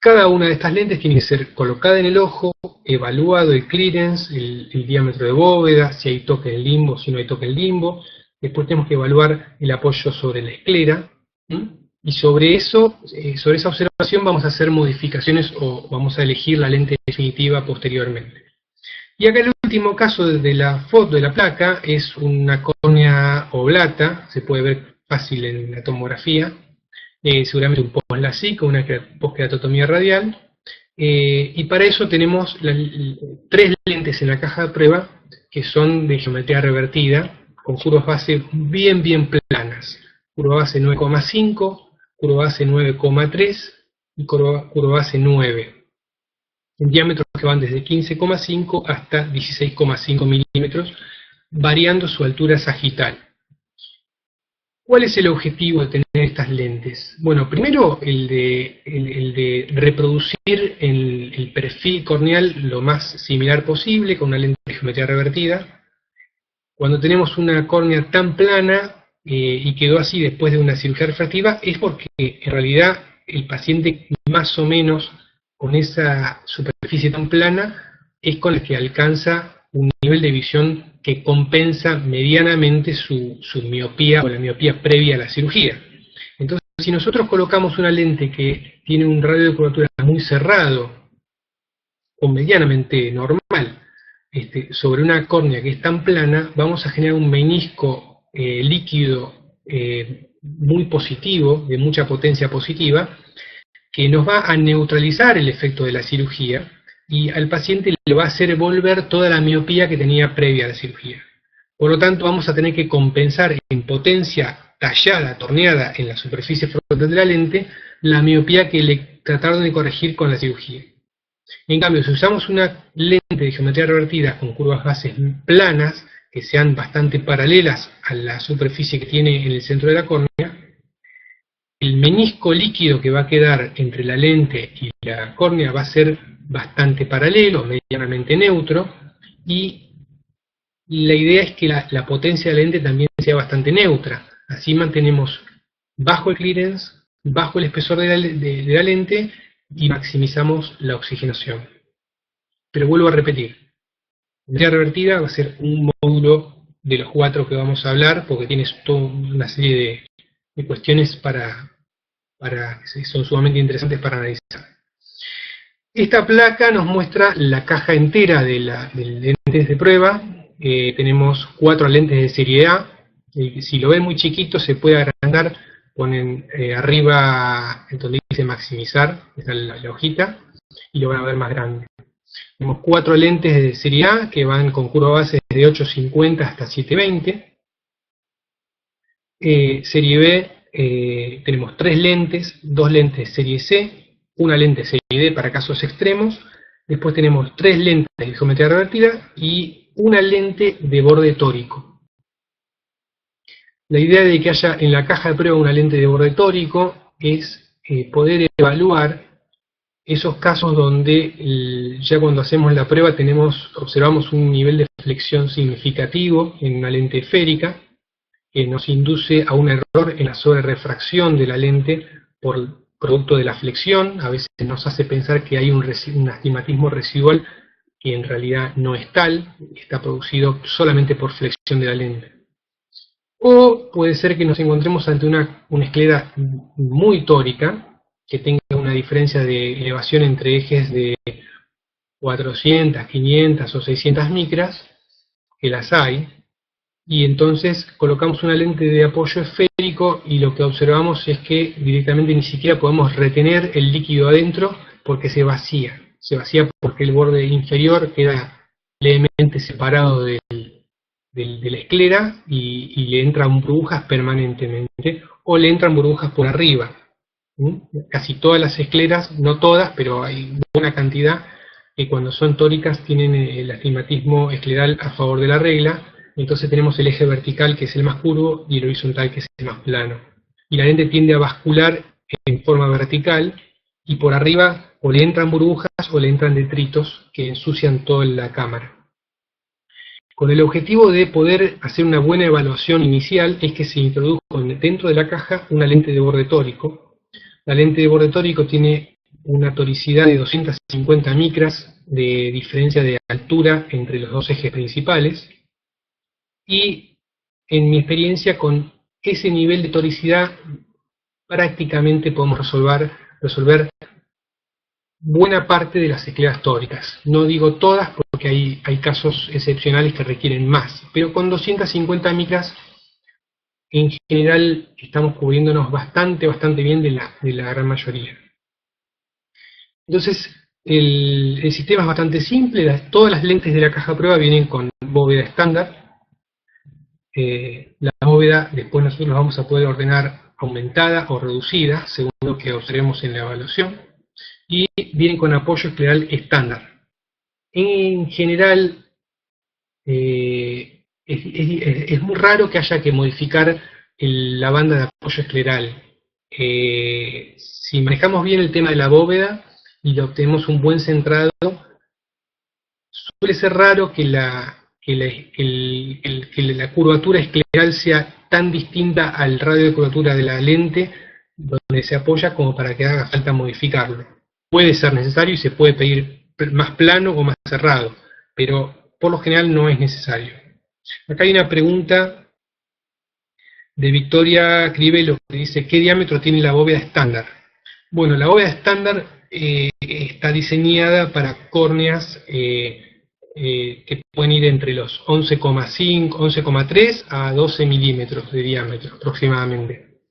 Cada una de estas lentes tiene que ser colocada en el ojo, evaluado el clearance, el diámetro de bóveda, si hay toque en el limbo, si no hay toque en el limbo. Después tenemos que evaluar el apoyo sobre la esclera. Y sobre eso, sobre esa observación vamos a hacer modificaciones o vamos a elegir la lente definitiva posteriormente. Y acá el último caso de la foto de la placa es una córnea oblata, se puede ver fácil en la tomografía, seguramente un post-LASIK con una postqueratotomía radial, y para eso tenemos 3 lentes en la caja de prueba que son de geometría revertida, con curvas base bien planas, curva base 9,5, curva base 9,3 y curva base 9. En diámetros que van desde 15,5 hasta 16,5 milímetros, variando su altura sagital. ¿Cuál es el objetivo de tener estas lentes? Bueno, primero el de reproducir el perfil corneal lo más similar posible con una lente de geometría revertida. Cuando tenemos una córnea tan plana, y quedó así después de una cirugía refractiva, es porque en realidad el paciente más o menos con esa superficie tan plana es con la que alcanza un nivel de visión que compensa medianamente su miopía o la miopía previa a la cirugía. Entonces, si nosotros colocamos una lente que tiene un radio de curvatura muy cerrado o medianamente normal sobre una córnea que es tan plana, vamos a generar un menisco líquido muy positivo, de mucha potencia positiva, que nos va a neutralizar el efecto de la cirugía y al paciente le va a hacer volver toda la miopía que tenía previa a la cirugía. Por lo tanto, vamos a tener que compensar en potencia tallada, torneada en la superficie frontal de la lente, la miopía que le trataron de corregir con la cirugía. En cambio, si usamos una lente de geometría revertida con curvas bases planas, que sean bastante paralelas a la superficie que tiene en el centro de la córnea, el menisco líquido que va a quedar entre la lente y la córnea va a ser bastante paralelo, medianamente neutro, y la idea es que la potencia de la lente también sea bastante neutra. Así mantenemos bajo el clearance, bajo el espesor de la lente y maximizamos la oxigenación. Pero vuelvo a repetir, la geometría revertida va a ser un módulo de los 4 que vamos a hablar, porque tiene toda una serie de cuestiones que son sumamente interesantes para analizar. Esta placa nos muestra la caja entera de lentes de prueba. Tenemos 4 lentes de serie A. Si lo ven muy chiquito se puede agrandar. Ponen arriba donde dice maximizar, está la hojita, y lo van a ver más grande. Tenemos 4 lentes de serie A que van con curva base de 850 hasta 720. Serie B tenemos 3 lentes, 2 lentes serie C, una lente serie D para casos extremos. Después tenemos 3 lentes de geometría revertida y una lente de borde tórico. La idea de que haya en la caja de prueba una lente de borde tórico es poder evaluar esos casos donde ya cuando hacemos la prueba observamos un nivel de flexión significativo en una lente esférica, que nos induce a un error en la sobrerefracción de la lente por producto de la flexión. A veces nos hace pensar que hay un astigmatismo residual que en realidad no es tal, está producido solamente por flexión de la lente. O puede ser que nos encontremos ante una esclera muy tórica, que tenga una diferencia de elevación entre ejes de 400, 500 o 600 micras, que las hay, y entonces colocamos una lente de apoyo esférico y lo que observamos es que directamente ni siquiera podemos retener el líquido adentro porque se vacía porque el borde inferior queda levemente separado de la esclera y le entran burbujas permanentemente, o le entran burbujas por arriba. Casi todas las escleras, no todas, pero hay buena cantidad que cuando son tóricas tienen el astigmatismo escleral a favor de la regla. Entonces tenemos el eje vertical, que es el más curvo, y el horizontal, que es el más plano. Y la lente tiende a bascular en forma vertical, y por arriba o le entran burbujas o le entran detritos que ensucian toda la cámara. Con el objetivo de poder hacer una buena evaluación inicial es que se introdujo dentro de la caja una lente de borde tórico. La lente de borde tórico tiene una toricidad de 250 micras de diferencia de altura entre los dos ejes principales. Y en mi experiencia con ese nivel de toricidad prácticamente podemos resolver buena parte de las escleras tóricas. No digo todas porque hay casos excepcionales que requieren más, pero con 250 micras en general estamos cubriéndonos bastante bien de la gran mayoría. Entonces el sistema es bastante simple. Todas las lentes de la caja prueba vienen con bóveda estándar. La bóveda después nosotros la vamos a poder ordenar aumentada o reducida según lo que observemos en la evaluación, y vienen con apoyo escleral estándar. En general es muy raro que haya que modificar la banda de apoyo escleral. Si manejamos bien el tema de la bóveda y le obtenemos un buen centrado, suele ser raro que la curvatura escleral sea tan distinta al radio de curvatura de la lente donde se apoya como para que haga falta modificarlo. Puede ser necesario y se puede pedir más plano o más cerrado, pero por lo general no es necesario. Acá hay una pregunta de Victoria Cribelo que dice: ¿qué diámetro tiene la bóveda estándar? Bueno, la bóveda estándar está diseñada para córneas que pueden ir entre los 11,5, 11,3 a 12 milímetros de diámetro aproximadamente.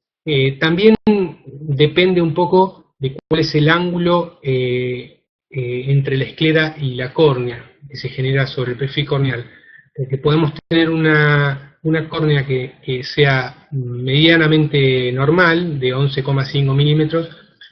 También depende un poco de cuál es el ángulo entre la esclera y la córnea que se genera sobre el perfil corneal. Porque podemos tener una córnea que sea medianamente normal, de 11,5 milímetros,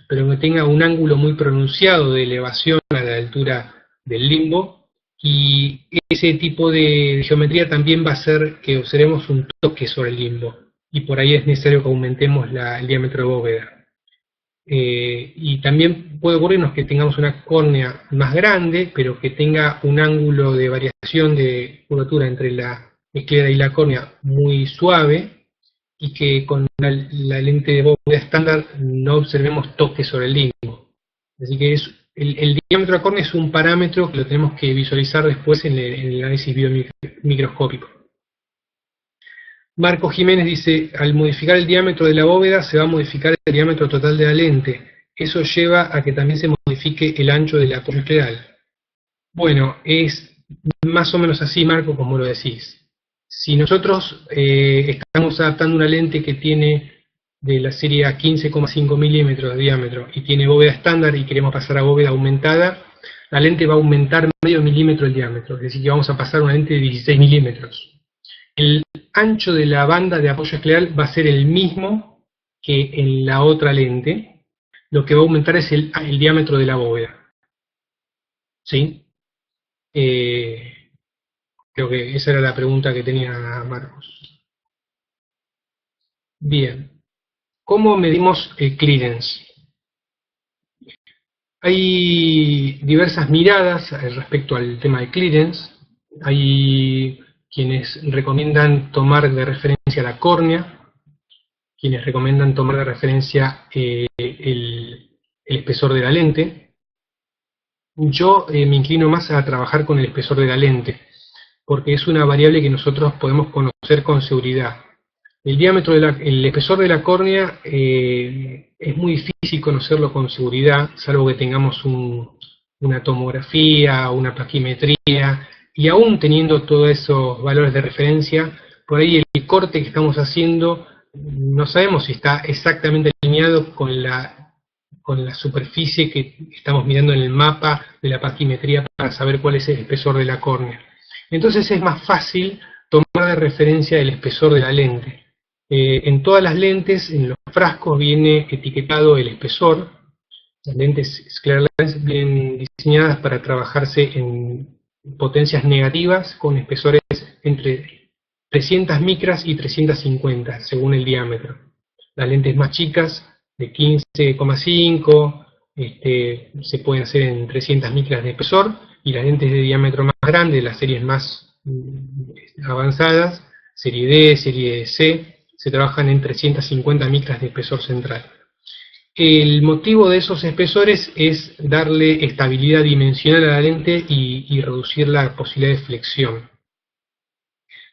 pero que tenga un ángulo muy pronunciado de elevación a la altura del limbo, y ese tipo de geometría también va a hacer que observemos un toque sobre el limbo, y por ahí es necesario que aumentemos el diámetro de bóveda. Y también puede ocurrirnos que tengamos una córnea más grande, pero que tenga un ángulo de variación de curvatura entre la esclera y la córnea muy suave, y que con la lente de bóveda estándar no observemos toques sobre el limbo. Así que el diámetro de la córnea es un parámetro que lo tenemos que visualizar después en el análisis biomicroscópico. Marco Jiménez dice, al modificar el diámetro de la bóveda se va a modificar el diámetro total de la lente. Eso lleva a que también se modifique el ancho del apoyo escleral. Bueno, es más o menos así, Marco, como lo decís. Si nosotros estamos adaptando una lente que tiene de la serie a 15,5 milímetros de diámetro y tiene bóveda estándar y queremos pasar a bóveda aumentada, la lente va a aumentar medio milímetro el diámetro, es decir, que vamos a pasar a una lente de 16 milímetros. El ancho de la banda de apoyo escleral va a ser el mismo que en la otra lente, lo que va a aumentar es el diámetro de la bóveda. ¿Sí? Creo que esa era la pregunta que tenía Marcos. Bien. ¿Cómo medimos el clearance? Hay diversas miradas respecto al tema de clearance. Hay quienes recomiendan tomar de referencia la córnea, quienes recomiendan tomar de referencia el espesor de la lente. Yo me inclino más a trabajar con el espesor de la lente, porque es una variable que nosotros podemos conocer con seguridad. El espesor de la córnea es muy difícil conocerlo con seguridad, salvo que tengamos una tomografía, una plaquimetría, y aún teniendo todos esos valores de referencia, por ahí el corte que estamos haciendo no sabemos si está exactamente alineado con la superficie que estamos mirando en el mapa de la plaquimetría para saber cuál es el espesor de la córnea. Entonces es más fácil tomar de referencia el espesor de la lente. En todas las lentes, en los frascos, viene etiquetado el espesor. Las lentes Clear Lens vienen diseñadas para trabajarse en potencias negativas con espesores entre 300 micras y 350, según el diámetro. Las lentes más chicas, de 15,5, se pueden hacer en 300 micras de espesor, y las lentes de diámetro más grande, las series más avanzadas, serie D, serie C, se trabajan en 350 micras de espesor central. El motivo de esos espesores es darle estabilidad dimensional a la lente y reducir la posibilidad de flexión.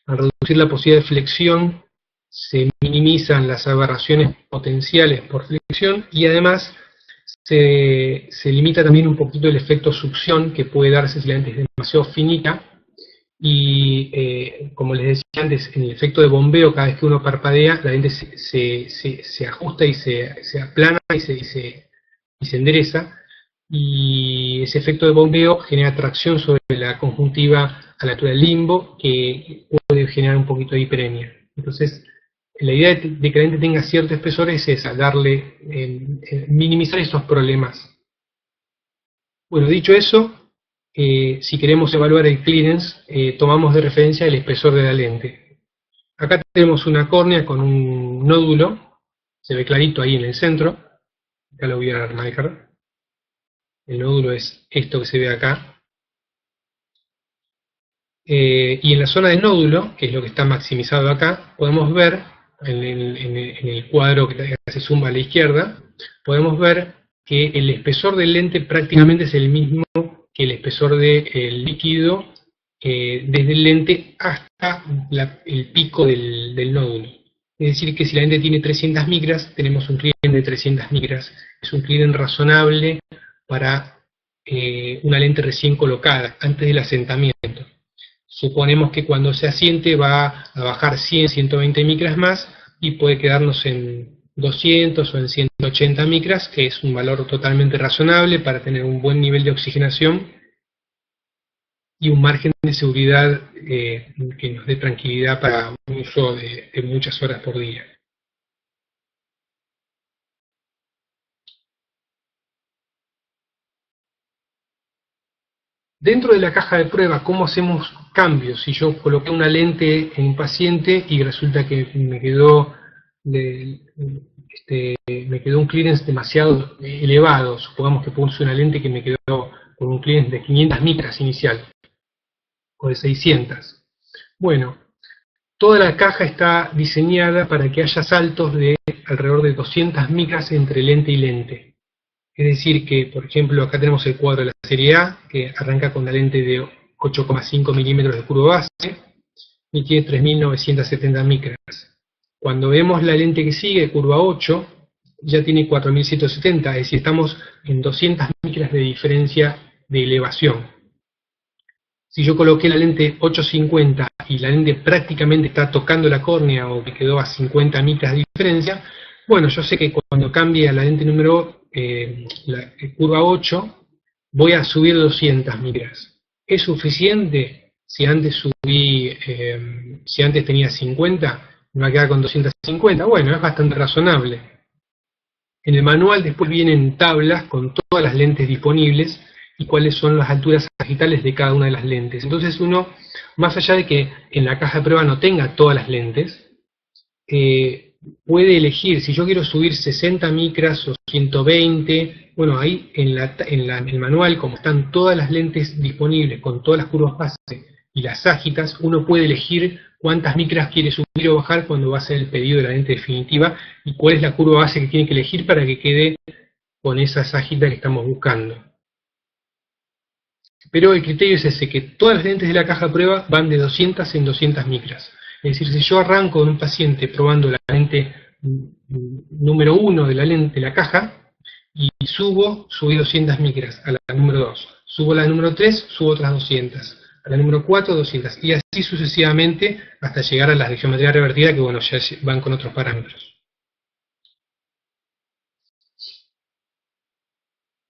Al reducir la posibilidad de flexión, se minimizan las aberraciones potenciales por flexión, y además se limita también un poquito el efecto succión que puede darse si la lente es demasiado finita. Y como les decía antes, en el efecto de bombeo, cada vez que uno parpadea, la lente se ajusta y se aplana y se endereza, y ese efecto de bombeo genera tracción sobre la conjuntiva a la altura del limbo, que puede generar un poquito de hiperemia. Entonces, la idea de que la lente tenga cierto espesor es esa, minimizar esos problemas. Bueno, dicho eso, si queremos evaluar el clearance, tomamos de referencia el espesor de la lente. Acá tenemos una córnea con un nódulo, se ve clarito ahí en el centro. Acá lo voy a marcar. El nódulo es esto que se ve acá. Y en la zona del nódulo, que es lo que está maximizado acá, podemos ver, en el cuadro que se suma a la izquierda, podemos ver que el espesor del lente prácticamente es el mismo que el espesor del líquido, desde el lente hasta el pico del nódulo. Es decir, que si la lente tiene 300 micras, tenemos un clearance de 300 micras. Es un clearance razonable para una lente recién colocada, antes del asentamiento. Suponemos que cuando se asiente va a bajar 100, 120 micras más, y puede quedarnos en 200 o en 180 micras, que es un valor totalmente razonable para tener un buen nivel de oxigenación y un margen de seguridad que nos dé tranquilidad para un uso de muchas horas por día. Dentro de la caja de prueba, ¿cómo hacemos cambios? Si yo coloqué una lente en un paciente y resulta que me quedó un clearance demasiado elevado, supongamos que puse una lente que me quedó con un clearance de 500 micras inicial, o de 600. Bueno, toda la caja está diseñada para que haya saltos de alrededor de 200 micras entre lente y lente. Es decir que, por ejemplo, acá tenemos el cuadro de la serie A, que arranca con la lente de 8,5 milímetros de curva base y tiene 3.970 micras. Cuando vemos la lente que sigue, curva 8, ya tiene 4.170, es decir, estamos en 200 micras de diferencia de elevación. Si yo coloqué la lente 850 y la lente prácticamente está tocando la córnea o me quedó a 50 micras de diferencia, bueno, yo sé que cuando cambie a la lente número la curva 8, voy a subir 200 micras. ¿Es suficiente? Si antes si antes tenía 50, me va a quedar con 250. Bueno, es bastante razonable. En el manual después vienen tablas con todas las lentes disponibles y cuáles son las alturas sagitales de cada una de las lentes. Entonces uno, más allá de que en la caja de prueba no tenga todas las lentes, puede elegir, si yo quiero subir 60 micras o 120, bueno, ahí en el manual, como están todas las lentes disponibles con todas las curvas base y las ságitas, uno puede elegir cuántas micras quiere subir o bajar cuando va a hacer el pedido de la lente definitiva y cuál es la curva base que tiene que elegir para que quede con esa ságita que estamos buscando. Pero el criterio es ese, que todas las lentes de la caja de prueba van de 200 en 200 micras. Es decir, si yo arranco con un paciente probando la lente número 1 de la caja, y subí 200 micras a la número 2. Subo a la número 3, subo otras 200. A la número 4, 200. Y así sucesivamente hasta llegar a las de geometría revertida, que bueno, ya van con otros parámetros.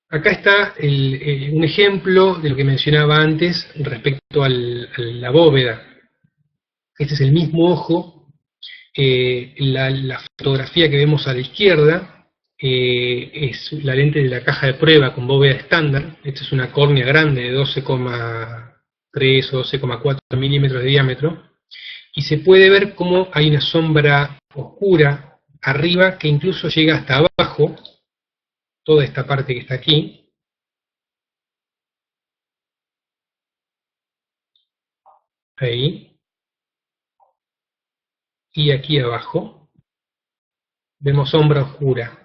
Acá está un ejemplo de lo que mencionaba antes respecto a la bóveda. Este es el mismo ojo. La fotografía que vemos a la izquierda es la lente de la caja de prueba con bóveda estándar. Esta es una córnea grande de 12,3 o 12,4 milímetros de diámetro. Y se puede ver cómo hay una sombra oscura arriba que incluso llega hasta abajo, toda esta parte que está aquí. Ahí. Y aquí abajo vemos sombra oscura.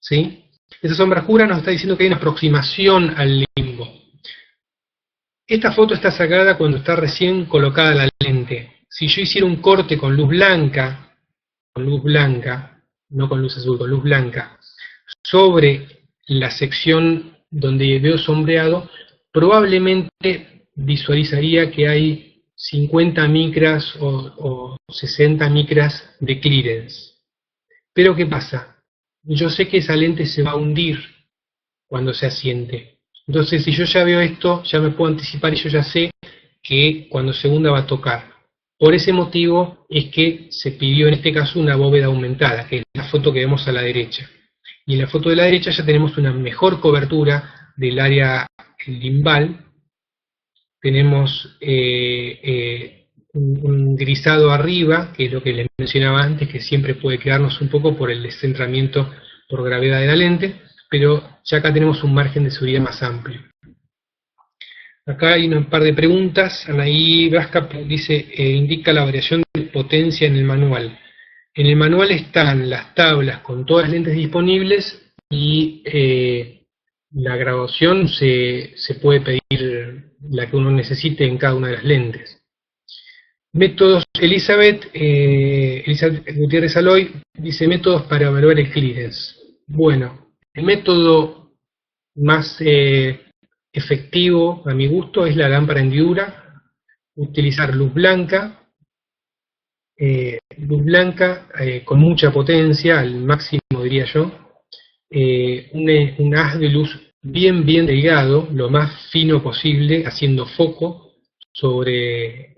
¿Sí? Esa sombra oscura nos está diciendo que hay una aproximación al limbo. Esta foto está sacada cuando está recién colocada la lente. Si yo hiciera un corte con luz blanca, no con luz azul, con luz blanca, sobre la sección donde veo sombreado, probablemente visualizaría que hay 50 micras o 60 micras de clearance. Pero ¿qué pasa? Yo sé que esa lente se va a hundir cuando se asiente. Entonces, si yo ya veo esto, ya me puedo anticipar y yo ya sé que cuando se hunda va a tocar. Por ese motivo es que se pidió en este caso una bóveda aumentada, que es la foto que vemos a la derecha. Y en la foto de la derecha ya tenemos una mejor cobertura del área limbal. Tenemos un grisado arriba, que es lo que les mencionaba antes, que siempre puede quedarnos un poco por el descentramiento por gravedad de la lente, pero ya acá tenemos un margen de seguridad más amplio. Acá hay un par de preguntas. Anaí Vasca dice, indica la variación de potencia en el manual. En el manual están las tablas con todas las lentes disponibles y la graduación se puede pedir la que uno necesite en cada una de las lentes. Métodos, Elizabeth Gutiérrez Aloy dice métodos para evaluar el clearance. Bueno, el método más efectivo a mi gusto es la lámpara hendidura, utilizar luz blanca con mucha potencia, al máximo diría yo, un haz de luz bien delgado, lo más fino posible, haciendo foco sobre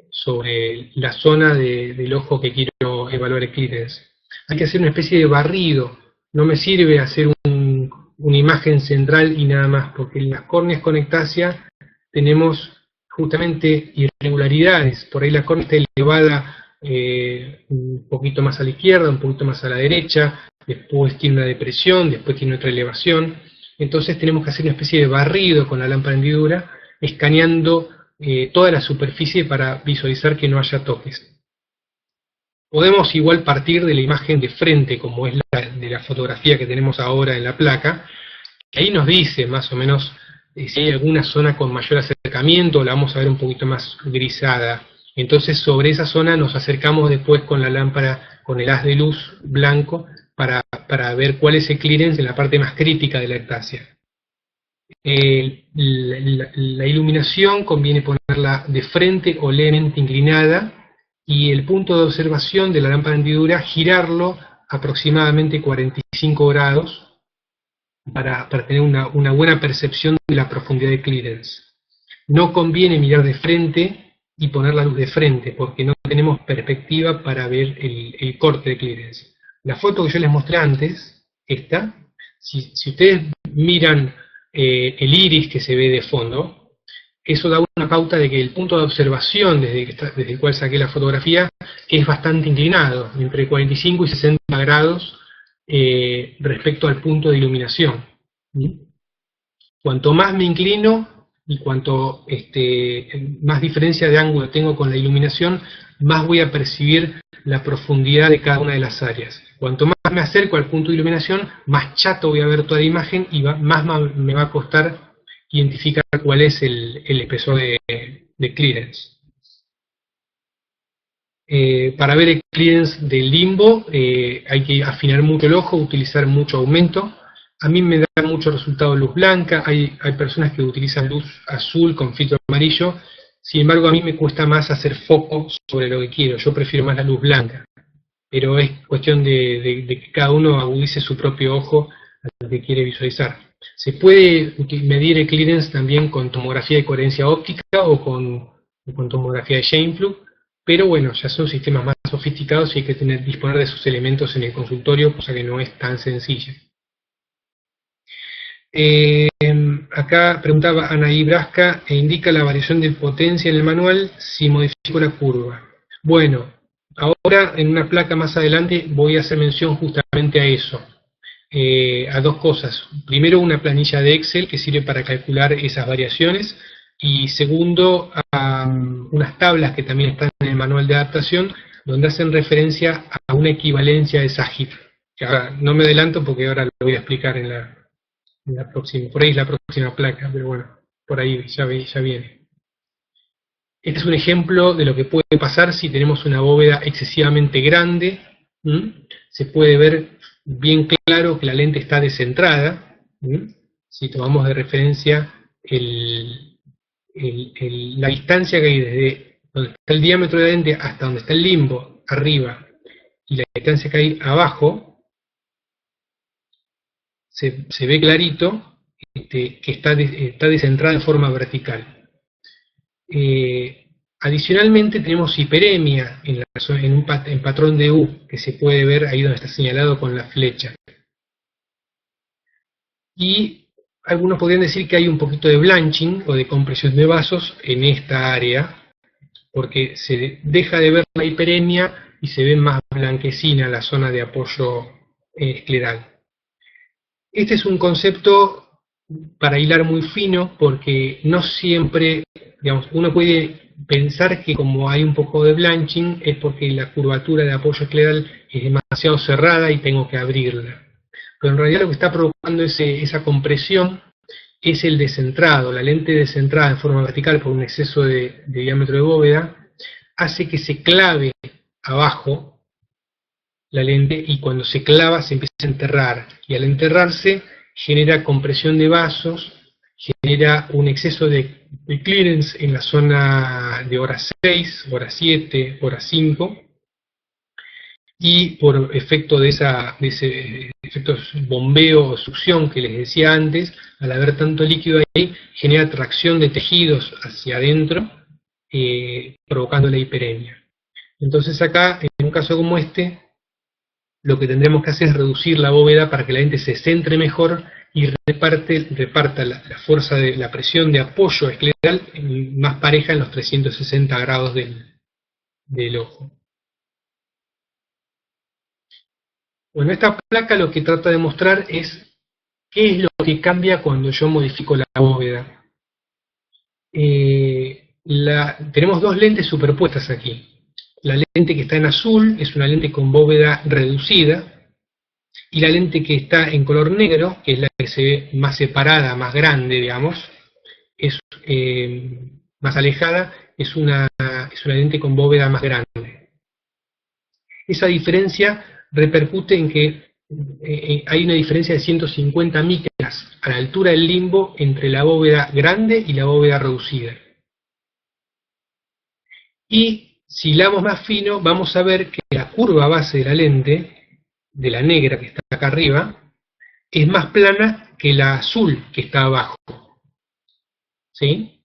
la zona del ojo que quiero evaluar el clearance. Hay que hacer una especie de barrido, no me sirve hacer una imagen central y nada más, porque las córneas con ectasia tenemos justamente irregularidades. Por ahí la córnea está elevada un poquito más a la izquierda, un poquito más a la derecha, después tiene una depresión, después tiene otra elevación. Entonces tenemos que hacer una especie de barrido con la lámpara hendidura, escaneando toda la superficie para visualizar que no haya toques. Podemos igual partir de la imagen de frente, como es de la fotografía que tenemos ahora en la placa, que ahí nos dice más o menos si hay alguna zona con mayor acercamiento, la vamos a ver un poquito más grisada. Entonces sobre esa zona nos acercamos después con la lámpara, con el haz de luz blanco, para ver cuál es el clearance en la parte más crítica de la ectasia. La iluminación conviene ponerla de frente o levemente inclinada, y el punto de observación de la lámpara hendidura, girarlo aproximadamente 45 grados para tener una buena percepción de la profundidad de clearance. No conviene mirar de frente y poner la luz de frente, porque no tenemos perspectiva para ver el corte de clearance. La foto que yo les mostré antes, esta, si ustedes miran el iris que se ve de fondo, eso da una pauta de que el punto de observación desde el cual saqué la fotografía es bastante inclinado, entre 45 y 60 grados respecto al punto de iluminación. Cuanto más me inclino y cuanto más diferencia de ángulo tengo con la iluminación, más voy a percibir la profundidad de cada una de las áreas. Cuanto más me acerco al punto de iluminación, más chato voy a ver toda la imagen y más me va a costar identificar cuál es el espesor de clearance. Para ver el clearance del limbo hay que afinar mucho el ojo, utilizar mucho aumento. A mí me da mucho resultado luz blanca, hay personas que utilizan luz azul con filtro amarillo, sin embargo a mí me cuesta más hacer foco sobre lo que quiero, yo prefiero más la luz blanca, pero es cuestión de que cada uno agudice su propio ojo a lo que quiere visualizar. Se puede medir el clearance también con tomografía de coherencia óptica o con tomografía de Scheimpflug, pero bueno, ya son sistemas más sofisticados y hay que disponer de esos elementos en el consultorio, cosa que no es tan sencilla. Acá preguntaba Anaí Brasca, indica la variación de potencia en el manual si modifico la curva. Bueno, ahora en una placa más adelante voy a hacer mención justamente a eso. A dos cosas. Primero, una planilla de Excel que sirve para calcular esas variaciones, y segundo, a unas tablas que también están en el manual de adaptación, donde hacen referencia a una equivalencia de SAGIP, que ahora no me adelanto porque ahora lo voy a explicar en la próxima, por ahí es la próxima placa, pero bueno, por ahí ya viene. Este es un ejemplo de lo que puede pasar si tenemos una bóveda excesivamente grande. Se puede ver bien claro que la lente está descentrada. Si tomamos de referencia la distancia que hay desde donde está el diámetro de la lente hasta donde está el limbo, arriba, y la distancia que hay abajo, se ve clarito que está descentrada en forma vertical. Adicionalmente tenemos hiperemia en patrón de U, que se puede ver ahí donde está señalado con la flecha. Y algunos podrían decir que hay un poquito de blanching o de compresión de vasos en esta área, porque se deja de ver la hiperemia y se ve más blanquecina la zona de apoyo escleral. Este es un concepto para hilar muy fino, porque no siempre, digamos, uno puede pensar que como hay un poco de blanching es porque la curvatura de apoyo escleral es demasiado cerrada y tengo que abrirla. Pero en realidad lo que está provocando esa compresión es el descentrado. La lente descentrada en forma vertical por un exceso de diámetro de bóveda hace que se clave abajo la lente, y cuando se clava se empieza a enterrar, y al enterrarse genera compresión de vasos, genera un exceso de clearance en la zona de hora 6, hora 7, hora 5, y por efecto de ese efecto bombeo o succión que les decía antes, al haber tanto líquido ahí, genera tracción de tejidos hacia adentro, provocando la hiperemia. Entonces acá, en un caso como este, lo que tendremos que hacer es reducir la bóveda para que la lente se centre mejor y reparta la fuerza de la presión de apoyo escleral más pareja en los 360 grados del ojo. Bueno, esta placa lo que trata de mostrar es qué es lo que cambia cuando yo modifico la bóveda. Tenemos dos lentes superpuestas aquí. La lente que está en azul es una lente con bóveda reducida, y la lente que está en color negro, que es la que se ve más separada, más grande, digamos, es más alejada, es una lente con bóveda más grande. Esa diferencia repercute en que hay una diferencia de 150 micras a la altura del limbo entre la bóveda grande y la bóveda reducida. Y si hilamos más fino, vamos a ver que la curva base de la lente, de la negra que está acá arriba, es más plana que la azul que está abajo. ¿Sí?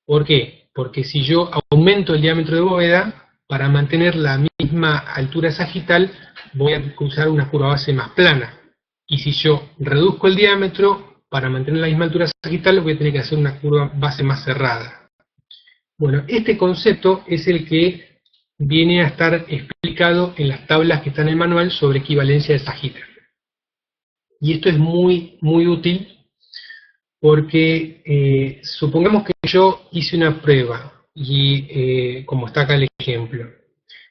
¿Por qué? Porque si yo aumento el diámetro de bóveda, para mantener la misma altura sagital, voy a usar una curva base más plana. Y si yo reduzco el diámetro, para mantener la misma altura sagital, voy a tener que hacer una curva base más cerrada. Bueno, este concepto es el que viene a estar explicado en las tablas que están en el manual sobre equivalencia de sagita. Y esto es muy, muy útil porque supongamos que yo hice una prueba, y como está acá el ejemplo,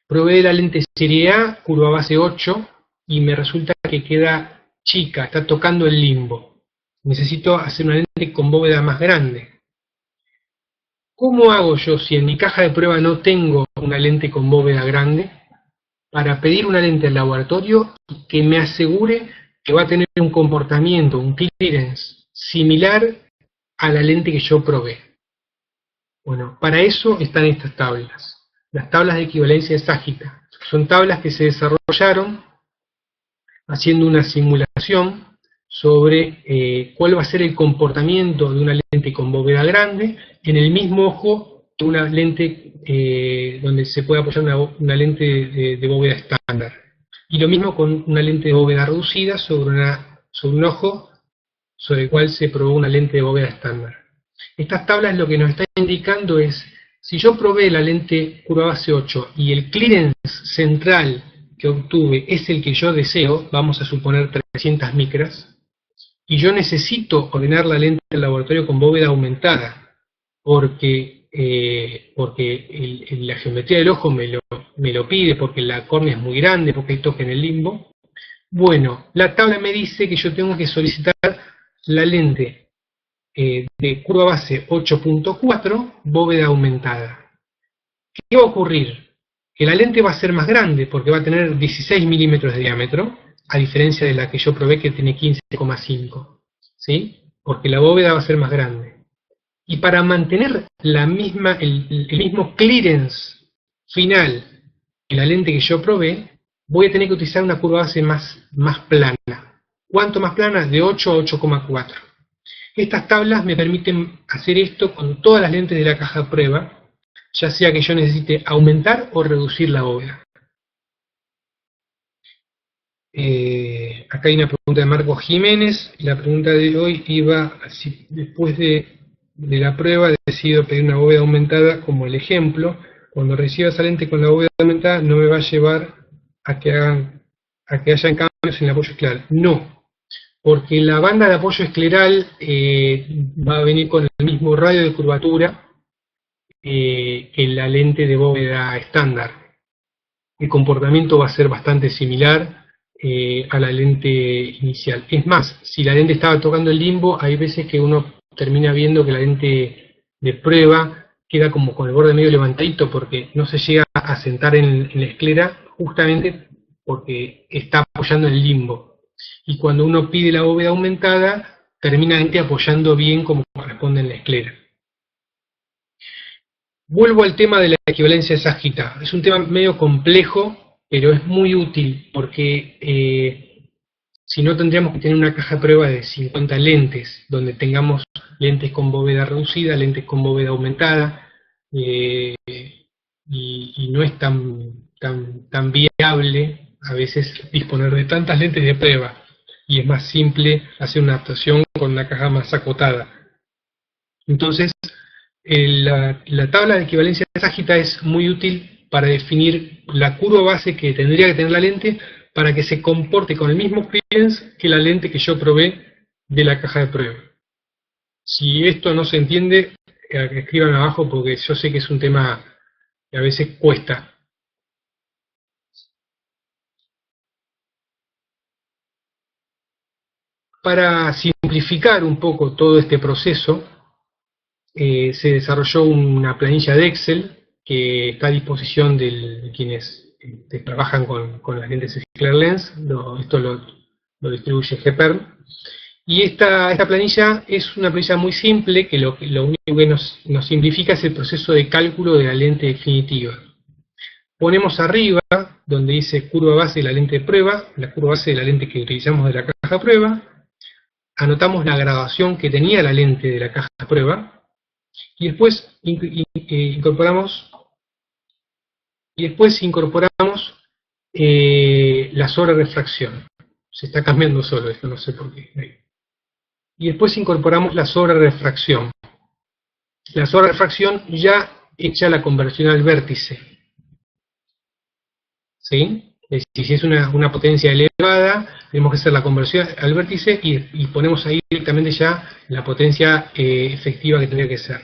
probé la lente serie A, curva base 8, y me resulta que queda chica, está tocando el limbo. Necesito hacer una lente con bóveda más grande. ¿Cómo hago yo si en mi caja de prueba no tengo una lente con bóveda grande para pedir una lente al laboratorio que me asegure que va a tener un comportamiento, un clearance similar a la lente que yo probé? Bueno, para eso están estas tablas, las tablas de equivalencia de sagita. Son tablas que se desarrollaron haciendo una simulación sobre cuál va a ser el comportamiento de una lente con bóveda grande en el mismo ojo que una lente donde se puede apoyar una lente de bóveda estándar. Y lo mismo con una lente de bóveda reducida sobre un ojo sobre el cual se probó una lente de bóveda estándar. Estas tablas lo que nos están indicando es, si yo probé la lente curva base 8 y el clearance central que obtuve es el que yo deseo, vamos a suponer 300 micras, y yo necesito ordenar la lente del laboratorio con bóveda aumentada, porque la geometría del ojo me lo pide, porque la córnea es muy grande, porque hay toque en el limbo. Bueno, la tabla me dice que yo tengo que solicitar la lente de curva base 8.4, bóveda aumentada. ¿Qué va a ocurrir? Que la lente va a ser más grande, porque va a tener 16 milímetros de diámetro, a diferencia de la que yo probé que tiene 15,5, ¿sí? Porque la bóveda va a ser más grande. Y para mantener el mismo clearance final en la lente que yo probé, voy a tener que utilizar una curva base más plana. ¿Cuánto más plana? De 8 a 8,4. Estas tablas me permiten hacer esto con todas las lentes de la caja de prueba, ya sea que yo necesite aumentar o reducir la bóveda. Acá hay una pregunta de Marcos Jiménez. La pregunta de hoy iba, si después de la prueba decido pedir una bóveda aumentada como el ejemplo, cuando reciba esa lente con la bóveda aumentada no me va a llevar a que hayan cambios en el apoyo escleral. No, porque la banda de apoyo escleral va a venir con el mismo radio de curvatura que la lente de bóveda estándar. El comportamiento va a ser bastante similar a la lente inicial. Es más, si la lente estaba tocando el limbo, hay veces que uno termina viendo que la lente de prueba queda como con el borde medio levantadito porque no se llega a sentar en la esclera justamente porque está apoyando en el limbo. Y cuando uno pide la bóveda aumentada, termina la lente apoyando bien como corresponde en la esclera. Vuelvo al tema de la equivalencia de sagita. Es un tema medio complejo, pero es muy útil porque si no tendríamos que tener una caja de prueba de 50 lentes, donde tengamos lentes con bóveda reducida, lentes con bóveda aumentada, y no es tan viable a veces disponer de tantas lentes de prueba. y es más simple hacer una adaptación con una caja más acotada. Entonces, la tabla de equivalencia de ságita es muy útil para definir la curva base que tendría que tener la lente para que se comporte con el mismo clearance que la lente que yo probé de la caja de prueba. Si esto no se entiende, escriban abajo porque yo sé que es un tema que a veces cuesta. Para simplificar un poco todo este proceso, se desarrolló una planilla de Excel que está a disposición de quienes trabajan con las lentes Clear Lens. Esto lo distribuye GPERM. Y esta planilla es una planilla muy simple que lo único que nos simplifica es el proceso de cálculo de la lente definitiva. Ponemos arriba, donde dice curva base de la lente de prueba, la curva base de la lente que utilizamos de la caja de prueba. Anotamos la graduación que tenía la lente de la caja de prueba. Y después incorporamos la sobrerefracción. Se está cambiando solo esto, no sé por qué. Y después incorporamos la sobrerefracción. La sobrerefracción ya hecha la conversión al vértice. ¿Sí? Es decir, si es una potencia elevada, tenemos que hacer la conversión al vértice y ponemos ahí directamente ya la potencia efectiva que tendría que ser.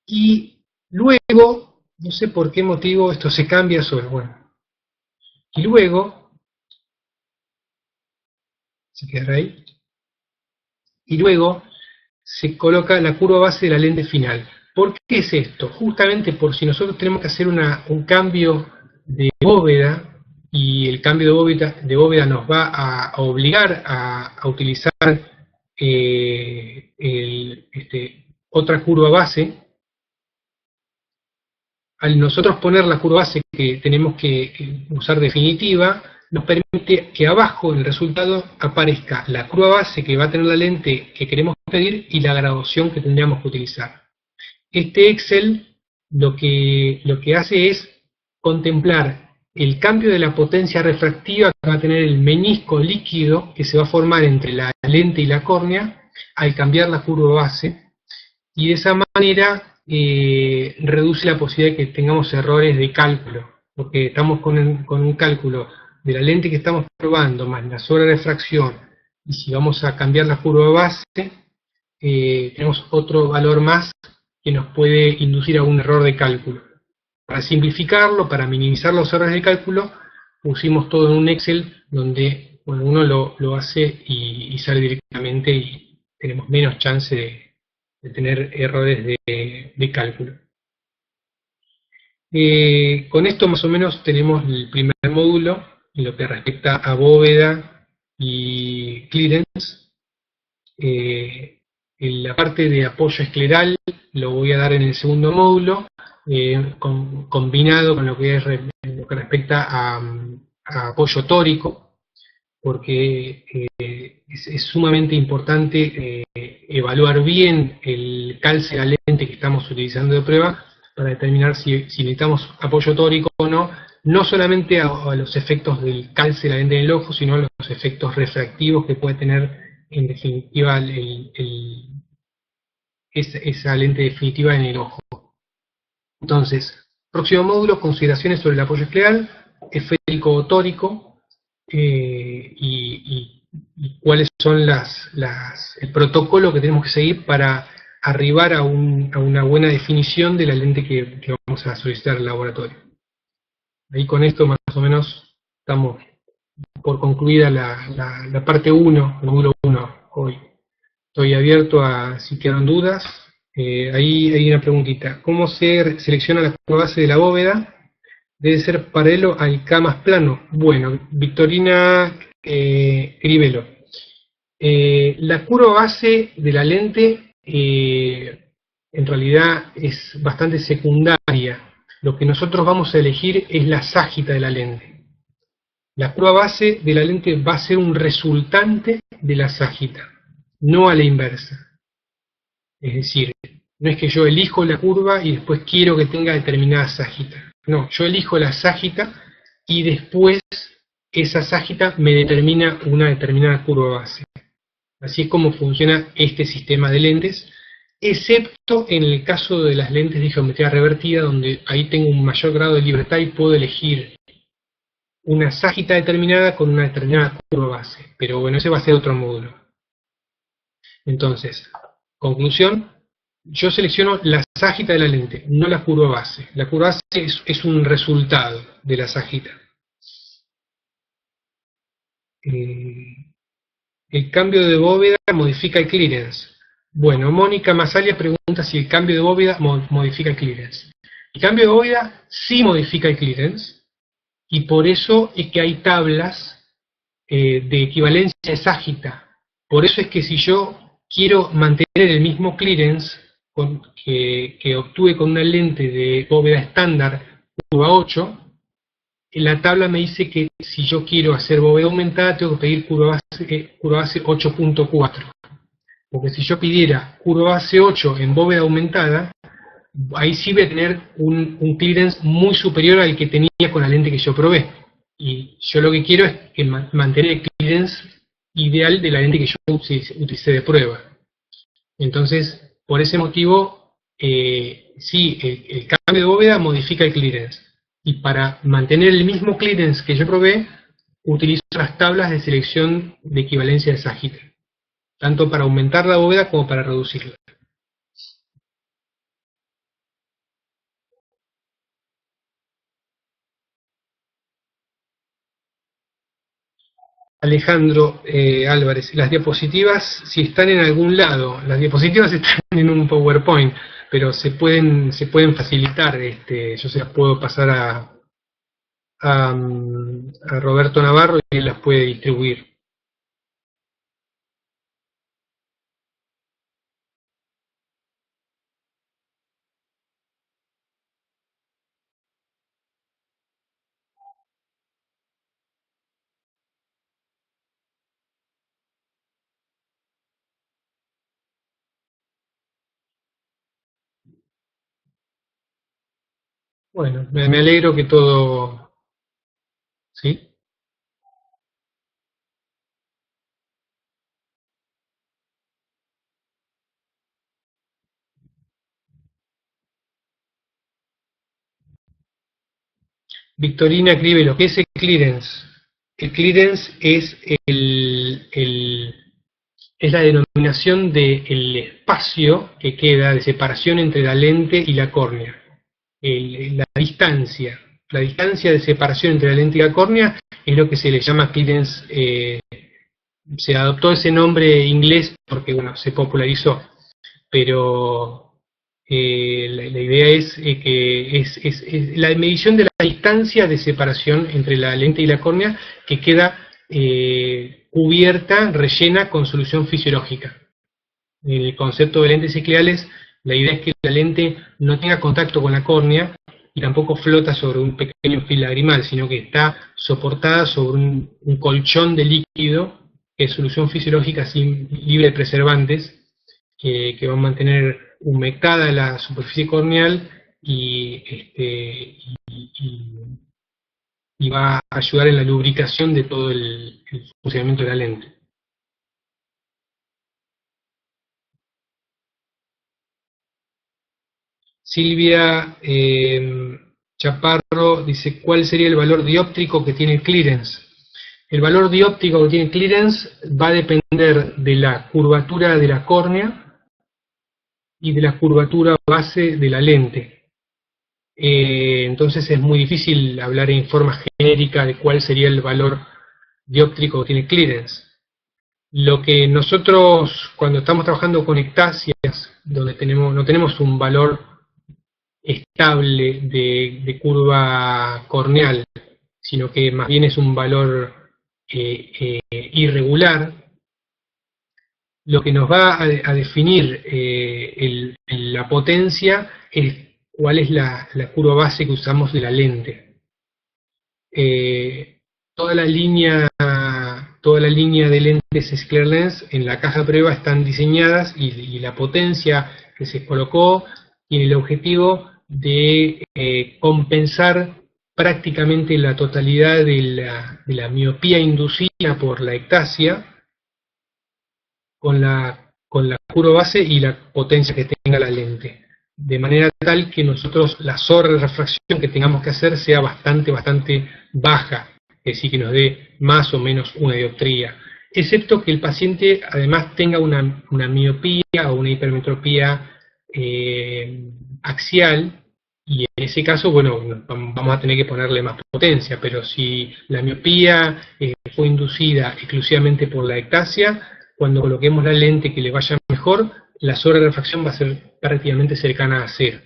Y luego, no sé por qué motivo esto se cambia solo, bueno. Y luego, se quedará ahí. Y luego se coloca la curva base de la lente final. ¿Por qué es esto? Justamente por si nosotros tenemos que hacer un cambio de bóveda, y el cambio de bóveda nos va a obligar a utilizar otra curva base. Al nosotros poner la curva base que tenemos que usar definitiva, nos permite que abajo en el resultado aparezca la curva base que va a tener la lente que queremos pedir y la graduación que tendríamos que utilizar. Este Excel lo que hace es contemplar el cambio de la potencia refractiva que va a tener el menisco líquido que se va a formar entre la lente y la córnea al cambiar la curva base, y de esa manera reduce la posibilidad de que tengamos errores de cálculo, porque estamos con un cálculo de la lente que estamos probando más la sobrerefracción, y si vamos a cambiar la curva base, tenemos otro valor más que nos puede inducir a un error de cálculo. Para simplificarlo, para minimizar los errores de cálculo, pusimos todo en un Excel donde uno lo hace y sale directamente y tenemos menos chance de tener errores de cálculo. Con esto más o menos tenemos el primer módulo en lo que respecta a bóveda y clearance. En la parte de apoyo escleral lo voy a dar en el segundo módulo, combinado con lo que respecta a apoyo tórico, porque es sumamente importante evaluar bien el calce de la lente que estamos utilizando de prueba para determinar si necesitamos apoyo tórico o no, no solamente a los efectos del calce de la lente en el ojo, sino a los efectos refractivos que puede tener en definitiva esa lente definitiva en el ojo. Entonces, próximo módulo, consideraciones sobre el apoyo escleral, esférico o tórico, y cuáles son el protocolo que tenemos que seguir para arribar a una buena definición de la lente que vamos a solicitar al laboratorio. Ahí con esto más o menos estamos por concluida la parte 1, el módulo 1 hoy. Estoy abierto a si quedan dudas. Ahí hay una preguntita. ¿Cómo se selecciona la curva base de la bóveda? Debe ser paralelo al K más plano. Bueno, Victorina Cribelo. La curva base de la lente en realidad es bastante secundaria. Lo que nosotros vamos a elegir es la ságita de la lente. La curva base de la lente va a ser un resultante de la ságita, no a la inversa. Es decir, no es que yo elijo la curva y después quiero que tenga determinada ságita. No, yo elijo la ságita y después esa ságita me determina una determinada curva base. Así es como funciona este sistema de lentes, excepto en el caso de las lentes de geometría revertida, donde ahí tengo un mayor grado de libertad y puedo elegir una ságita determinada con una determinada curva base. Pero bueno, ese va a ser otro módulo. Entonces, conclusión, yo selecciono la ságita de la lente, no la curva base. La curva base es un resultado de la ságita. El cambio de bóveda modifica el clearance. Bueno, Mónica Masalia pregunta si el cambio de bóveda modifica el clearance. El cambio de bóveda sí modifica el clearance, y por eso es que hay tablas de equivalencia de ságita. Por eso es que si yo quiero mantener el mismo clearance que obtuve con una lente de bóveda estándar curva 8, la tabla me dice que si yo quiero hacer bóveda aumentada tengo que pedir curva base 8.4. Porque si yo pidiera curva base 8 en bóveda aumentada, ahí sí voy a tener un clearance muy superior al que tenía con la lente que yo probé. Y yo lo que quiero es que mantener el clearance ideal de la lente que yo utilicé de prueba. Entonces, por ese motivo, sí, el cambio de bóveda modifica el clearance. Y para mantener el mismo clearance que yo probé, utilizo las tablas de selección de equivalencia de ságita, tanto para aumentar la bóveda como para reducirla. Alejandro Álvarez, las diapositivas, si están en algún lado, las diapositivas están en un PowerPoint, pero se pueden facilitar, yo se las puedo pasar a Roberto Navarro y él las puede distribuir. Bueno, me alegro que todo... ¿Sí? Victorina escribe lo que es el clearance. El clearance es es la denominación del espacio que queda de separación entre la lente y la córnea. La distancia de separación entre la lente y la córnea es lo que se le llama clearance. Se adoptó ese nombre inglés porque bueno, se popularizó, pero la idea es que es la medición de la distancia de separación entre la lente y la córnea que queda cubierta, rellena con solución fisiológica. En el concepto de lentes icleales, la idea es que la lente no tenga contacto con la córnea y tampoco flota sobre un pequeño film lagrimal, sino que está soportada sobre un colchón de líquido, que es solución fisiológica libre de preservantes, que va a mantener humectada la superficie corneal y va a ayudar en la lubricación de todo el funcionamiento de la lente. Silvia Chaparro dice, ¿cuál sería el valor dióptrico que tiene el clearance? El valor dióptrico que tiene clearance va a depender de la curvatura de la córnea y de la curvatura base de la lente. Entonces es muy difícil hablar en forma genérica de cuál sería el valor dióptrico que tiene clearance. Lo que nosotros, cuando estamos trabajando con ectasias, donde no tenemos un valor estable de curva corneal, sino que más bien es un valor irregular, lo que nos va a definir la potencia es cuál es la curva base que usamos de la lente. Toda la línea de lentes Clear Lens en la caja de prueba están diseñadas y la potencia que se colocó tiene el objetivo de compensar prácticamente la totalidad de la miopía inducida por la ectasia con la curva base y la potencia que tenga la lente. De manera tal que nosotros la sobre-refracción que tengamos que hacer sea bastante baja, es decir, que nos dé más o menos una dioptría, excepto que el paciente además tenga una miopía o una hipermetropía axial, y en ese caso, bueno, vamos a tener que ponerle más potencia, pero si la miopía fue inducida exclusivamente por la ectasia, cuando coloquemos la lente que le vaya mejor, la sobrerefracción va a ser prácticamente cercana a cero.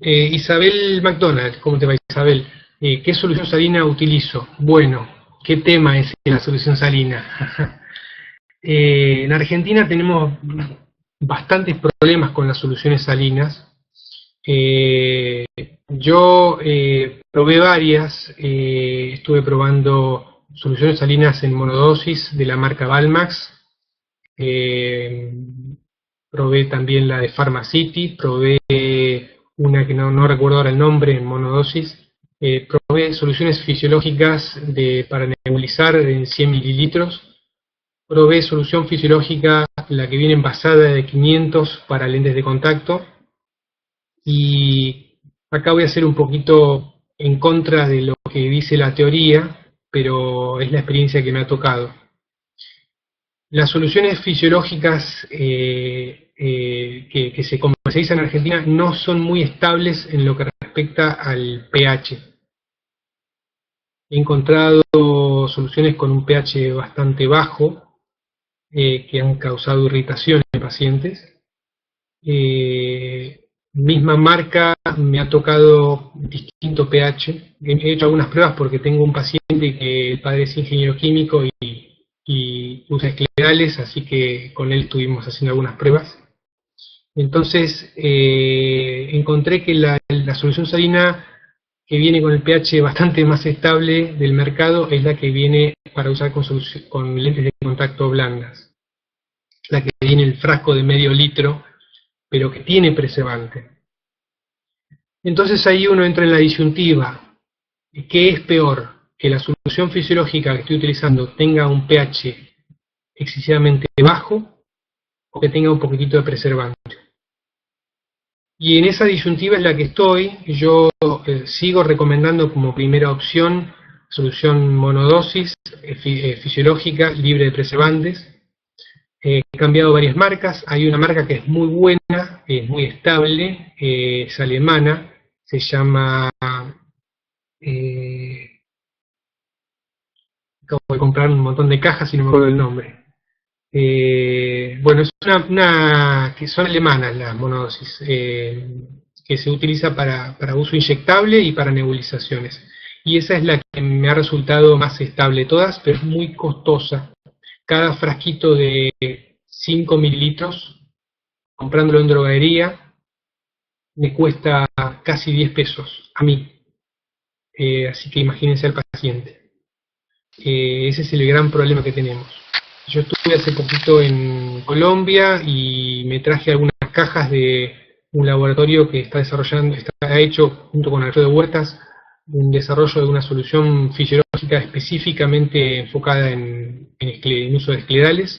Isabel McDonald, ¿cómo te va, Isabel? ¿Qué solución salina utilizo? Bueno, ¿qué tema es la solución salina? En Argentina tenemos bastantes problemas con las soluciones salinas. Yo probé varias, estuve probando soluciones salinas en monodosis de la marca Valmax, probé también la de Pharmacity, probé una que no recuerdo ahora el nombre en monodosis, probé soluciones fisiológicas para nebulizar en 100 mililitros, probé solución fisiológica, la que viene envasada de 500 para lentes de contacto, y acá voy a hacer un poquito en contra de lo que dice la teoría, pero es la experiencia que me ha tocado. Las soluciones fisiológicas que se comercializan en Argentina no son muy estables en lo que respecta al pH. He encontrado soluciones con un pH bastante bajo que han causado irritación en pacientes. Misma marca, me ha tocado distinto pH. He hecho algunas pruebas porque tengo un paciente que el padre es ingeniero químico y usa esclerales, así que con él estuvimos haciendo algunas pruebas. Entonces encontré que la solución salina que viene con el pH bastante más estable del mercado es la que viene para usar con lentes de contacto blandas. La que viene en el frasco de medio litro, pero que tiene preservante. Entonces ahí uno entra en la disyuntiva. ¿Qué es peor? ¿Que la solución fisiológica que estoy utilizando tenga un pH excesivamente bajo o que tenga un poquitito de preservante? Y en esa disyuntiva es la que estoy. Yo sigo recomendando como primera opción solución monodosis fisiológica libre de preservantes. He cambiado varias marcas. Hay una marca que es muy buena, es muy estable, es alemana, se llama... acabo de comprar un montón de cajas y no me acuerdo el nombre. Bueno, es que son alemanas las monodosis, que se utiliza para uso inyectable y para nebulizaciones. Y esa es la que me ha resultado más estable de todas, pero es muy costosa. Cada frasquito de 5 mililitros, comprándolo en droguería, me cuesta casi 10 pesos a mí. Así que imagínense al paciente. Ese es el gran problema que tenemos. Yo estuve hace poquito en Colombia y me traje algunas cajas de un laboratorio que está hecho junto con Alfredo Huertas, un desarrollo de una solución fisiológica específicamente enfocada en uso de esclerales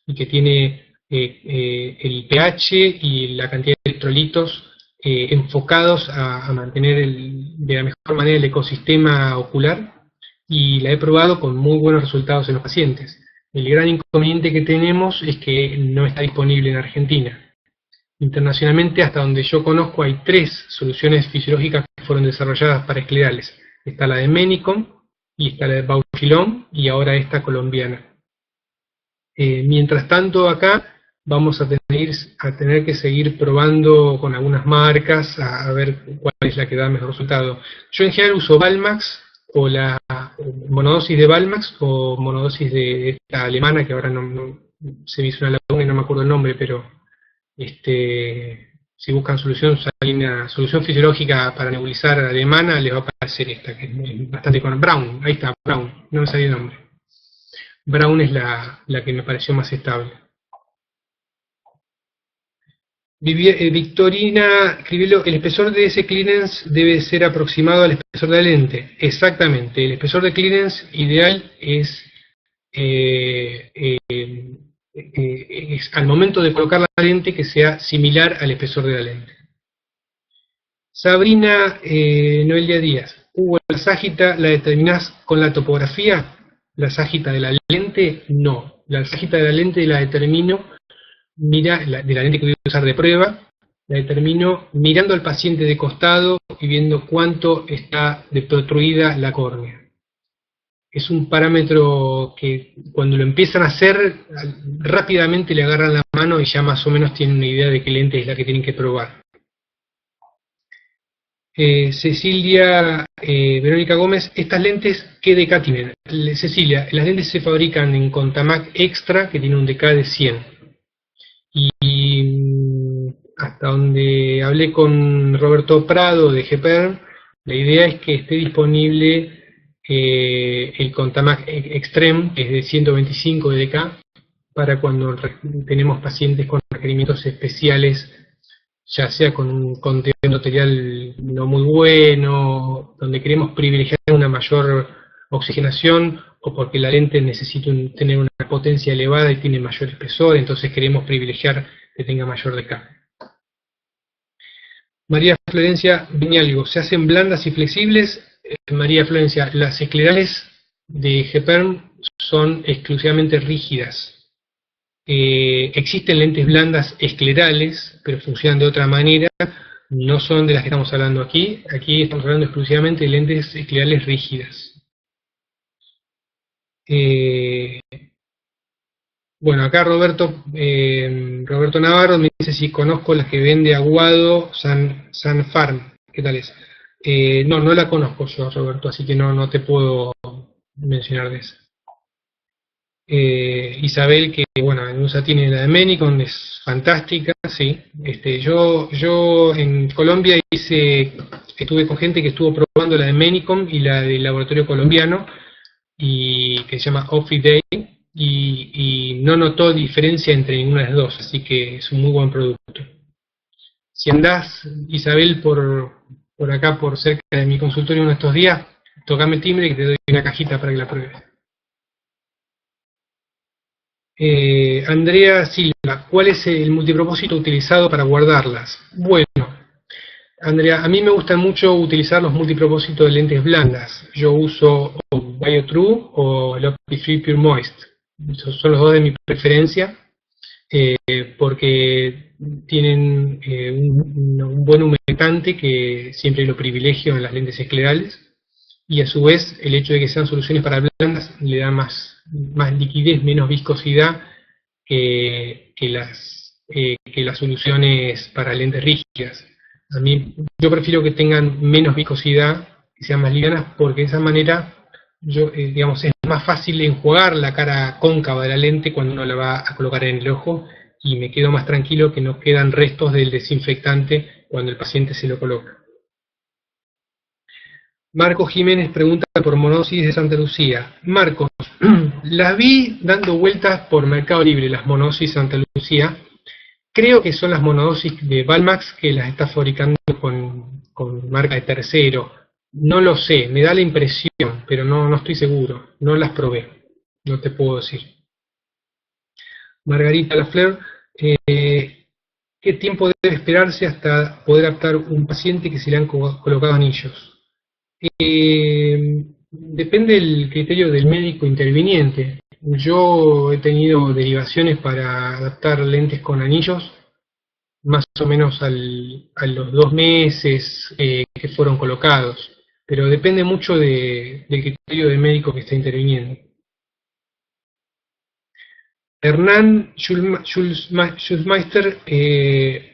y que tiene el pH y la cantidad de electrolitos enfocados a mantener de la mejor manera el ecosistema ocular, y la he probado con muy buenos resultados en los pacientes. El gran inconveniente que tenemos es que no está disponible en Argentina. Internacionalmente, hasta donde yo conozco, hay 3 soluciones fisiológicas que fueron desarrolladas para esclerales. Está la de Menicom, y está la de Bauchilon, y ahora esta colombiana. Mientras tanto, acá vamos a tener que seguir probando con algunas marcas a ver cuál es la que da mejor resultado. Yo en general uso Valmax, o la monodosis de Valmax, o monodosis de esta alemana, que ahora no se me hizo una laguna y no me acuerdo el nombre, pero si buscan solución fisiológica para nebulizar alemana, les va a aparecer ser esta, que es bastante con Brown, ahí está, Brown, no me sabía el nombre. Brown es la que me pareció más estable. Victorina Cribelo, el espesor de ese clearance debe ser aproximado al espesor de la lente. Exactamente, el espesor de clearance ideal es al momento de colocar la lente que sea similar al espesor de la lente. Sabrina Noelia Díaz, la ságita la determinás con la topografía. La ságita de la lente, no. La ságita de la lente la determino, de la lente que voy a usar de prueba, la determino mirando al paciente de costado y viendo cuánto está protruida la córnea. Es un parámetro que cuando lo empiezan a hacer, rápidamente le agarran la mano y ya más o menos tienen una idea de qué lente es la que tienen que probar. Cecilia Verónica Gómez, estas lentes, ¿qué DK tienen? Cecilia, las lentes se fabrican en Contamac Extra, que tiene un DK de 100. Y hasta donde hablé con Roberto Prado de GPERM, la idea es que esté disponible el Contamac Extreme, que es de 125 de DK, para cuando tenemos pacientes con requerimientos especiales, ya sea con un contenido arterial no muy bueno, donde queremos privilegiar una mayor oxigenación, o porque la lente necesita tener una potencia elevada y tiene mayor espesor, entonces queremos privilegiar que tenga mayor DK. María Florencia Viñalgo, ¿se hacen blandas y flexibles? María Florencia, las esclerales de GPERM son exclusivamente rígidas. Existen lentes blandas esclerales, pero funcionan de otra manera, no son de las que estamos hablando aquí. Aquí estamos hablando exclusivamente de lentes esclerales rígidas. Bueno, acá Roberto Navarro me dice si conozco las que vende Aguado San Farm. ¿Qué tal es? No la conozco yo, Roberto, así que no te puedo mencionar de esa. Isabel, que bueno, en USA tiene la de Menicon, es fantástica, sí. Yo en Colombia estuve con gente que estuvo probando la de Menicon y la del laboratorio colombiano, y que se llama Office Day, y no notó diferencia entre ninguna de las dos, así que es un muy buen producto. Si andás, Isabel, por acá, por cerca de mi consultorio uno de estos días, tocame el timbre y te doy una cajita para que la pruebes. Andrea Silva, ¿cuál es el multipropósito utilizado para guardarlas? Bueno, Andrea, a mí me gusta mucho utilizar los multipropósitos de lentes blandas. Yo uso o BioTrue o el Opti3 Pure Moist. Esos son los dos de mi preferencia, porque tienen un buen humectante que siempre lo privilegio en las lentes esclerales, y a su vez el hecho de que sean soluciones para blandas le da más liquidez, menos viscosidad que las soluciones para lentes rígidas. Yo prefiero que tengan menos viscosidad, que sean más livianas, porque de esa manera digamos, es más fácil enjuagar la cara cóncava de la lente cuando uno la va a colocar en el ojo, y me quedo más tranquilo que no quedan restos del desinfectante cuando el paciente se lo coloca. Marcos Jiménez pregunta por monodosis de Santa Lucía. Marcos, las vi dando vueltas por Mercado Libre, las monodosis de Santa Lucía. Creo que son las monodosis de Valmax, que las está fabricando con marca de tercero. No lo sé, me da la impresión, pero no estoy seguro. No las probé, no te puedo decir. Margarita Lafleur, ¿qué tiempo debe esperarse hasta poder adaptar un paciente que se le han colocado anillos? Depende del criterio del médico interviniente. Yo he tenido derivaciones para adaptar lentes con anillos más o menos a los 2 meses que fueron colocados, pero depende mucho del criterio del médico que está interviniendo. Hernán Schulmeister,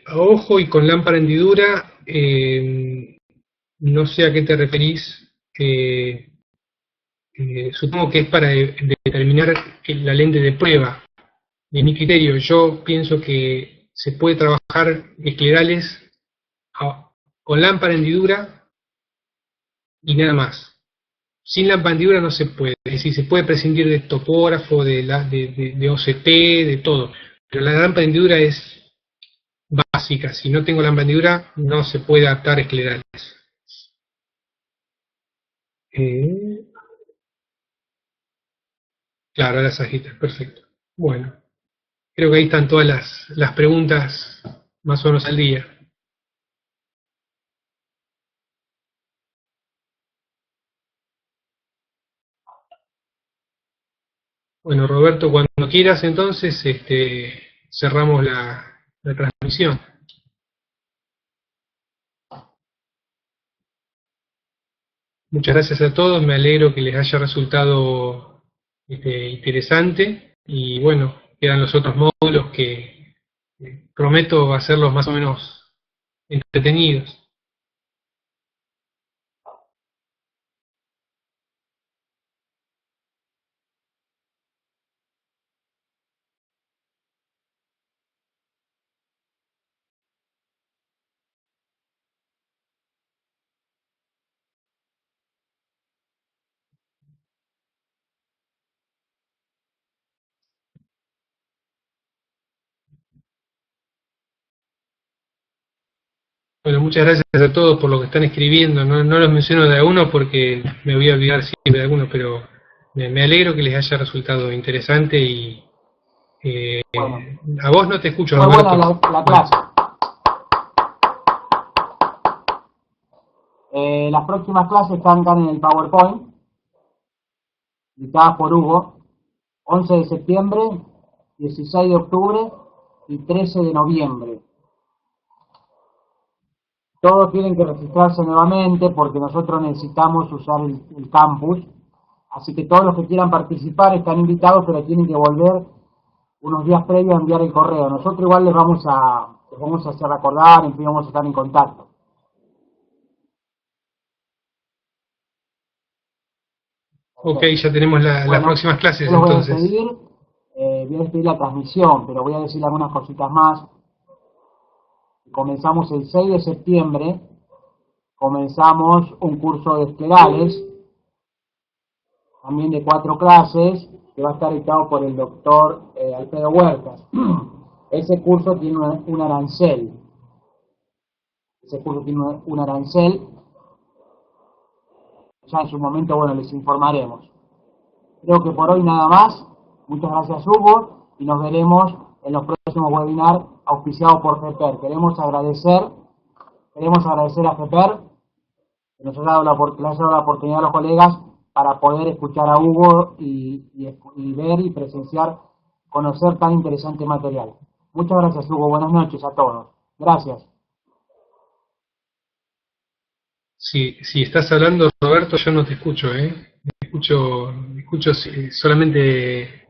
a ojo y con lámpara hendidura, no sé a qué te referís. Supongo que es para determinar la lente de prueba. En mi criterio, yo pienso que se puede trabajar esclerales con lámpara hendidura y nada más. Sin la hendidura no se puede, es decir, se puede prescindir de topógrafo, de OCT, de todo, pero la lámpara de hendidura es básica, si no tengo la hendidura no se puede adaptar esclerales. Claro, las agitas, perfecto. Bueno, creo que ahí están todas las preguntas más o menos al día. Bueno, Roberto, cuando quieras entonces cerramos la transmisión. Muchas gracias a todos, me alegro que les haya resultado interesante y bueno, quedan los otros módulos que prometo hacerlos más o menos entretenidos. Bueno, muchas gracias a todos por lo que están escribiendo. No los menciono de a uno porque me voy a olvidar siempre de algunos, pero me alegro que les haya resultado interesante y Bueno, a vos no te escucho, fue Roberto. buena la clase. Las próximas clases están en el PowerPoint, dictadas por Hugo, 11 de septiembre, 16 de octubre y 13 de noviembre. Todos tienen que registrarse nuevamente porque nosotros necesitamos usar el campus. Así que todos los que quieran participar están invitados, pero tienen que volver unos días previos a enviar el correo. Nosotros igual les vamos a hacer acordar, en fin, vamos a estar en contacto. Ok, ya tenemos las próximas clases entonces. Voy a despedir la transmisión, pero voy a decir algunas cositas más. Comenzamos el 6 de septiembre, comenzamos un curso de esclerales, también de 4 clases, que va a estar dictado por el doctor Alfredo Huertas. Ese curso tiene un arancel. Ya en su momento, bueno, les informaremos. Creo que por hoy nada más. Muchas gracias, Hugo, y nos veremos en los próximos webinars auspiciados por GEPER. Queremos agradecer a GEPER que nos haya dado la oportunidad a los colegas para poder escuchar a Hugo y ver y presenciar, conocer tan interesante material. Muchas gracias, Hugo. Buenas noches a todos. Gracias. Si estás hablando, Roberto, yo no te escucho, escucho solamente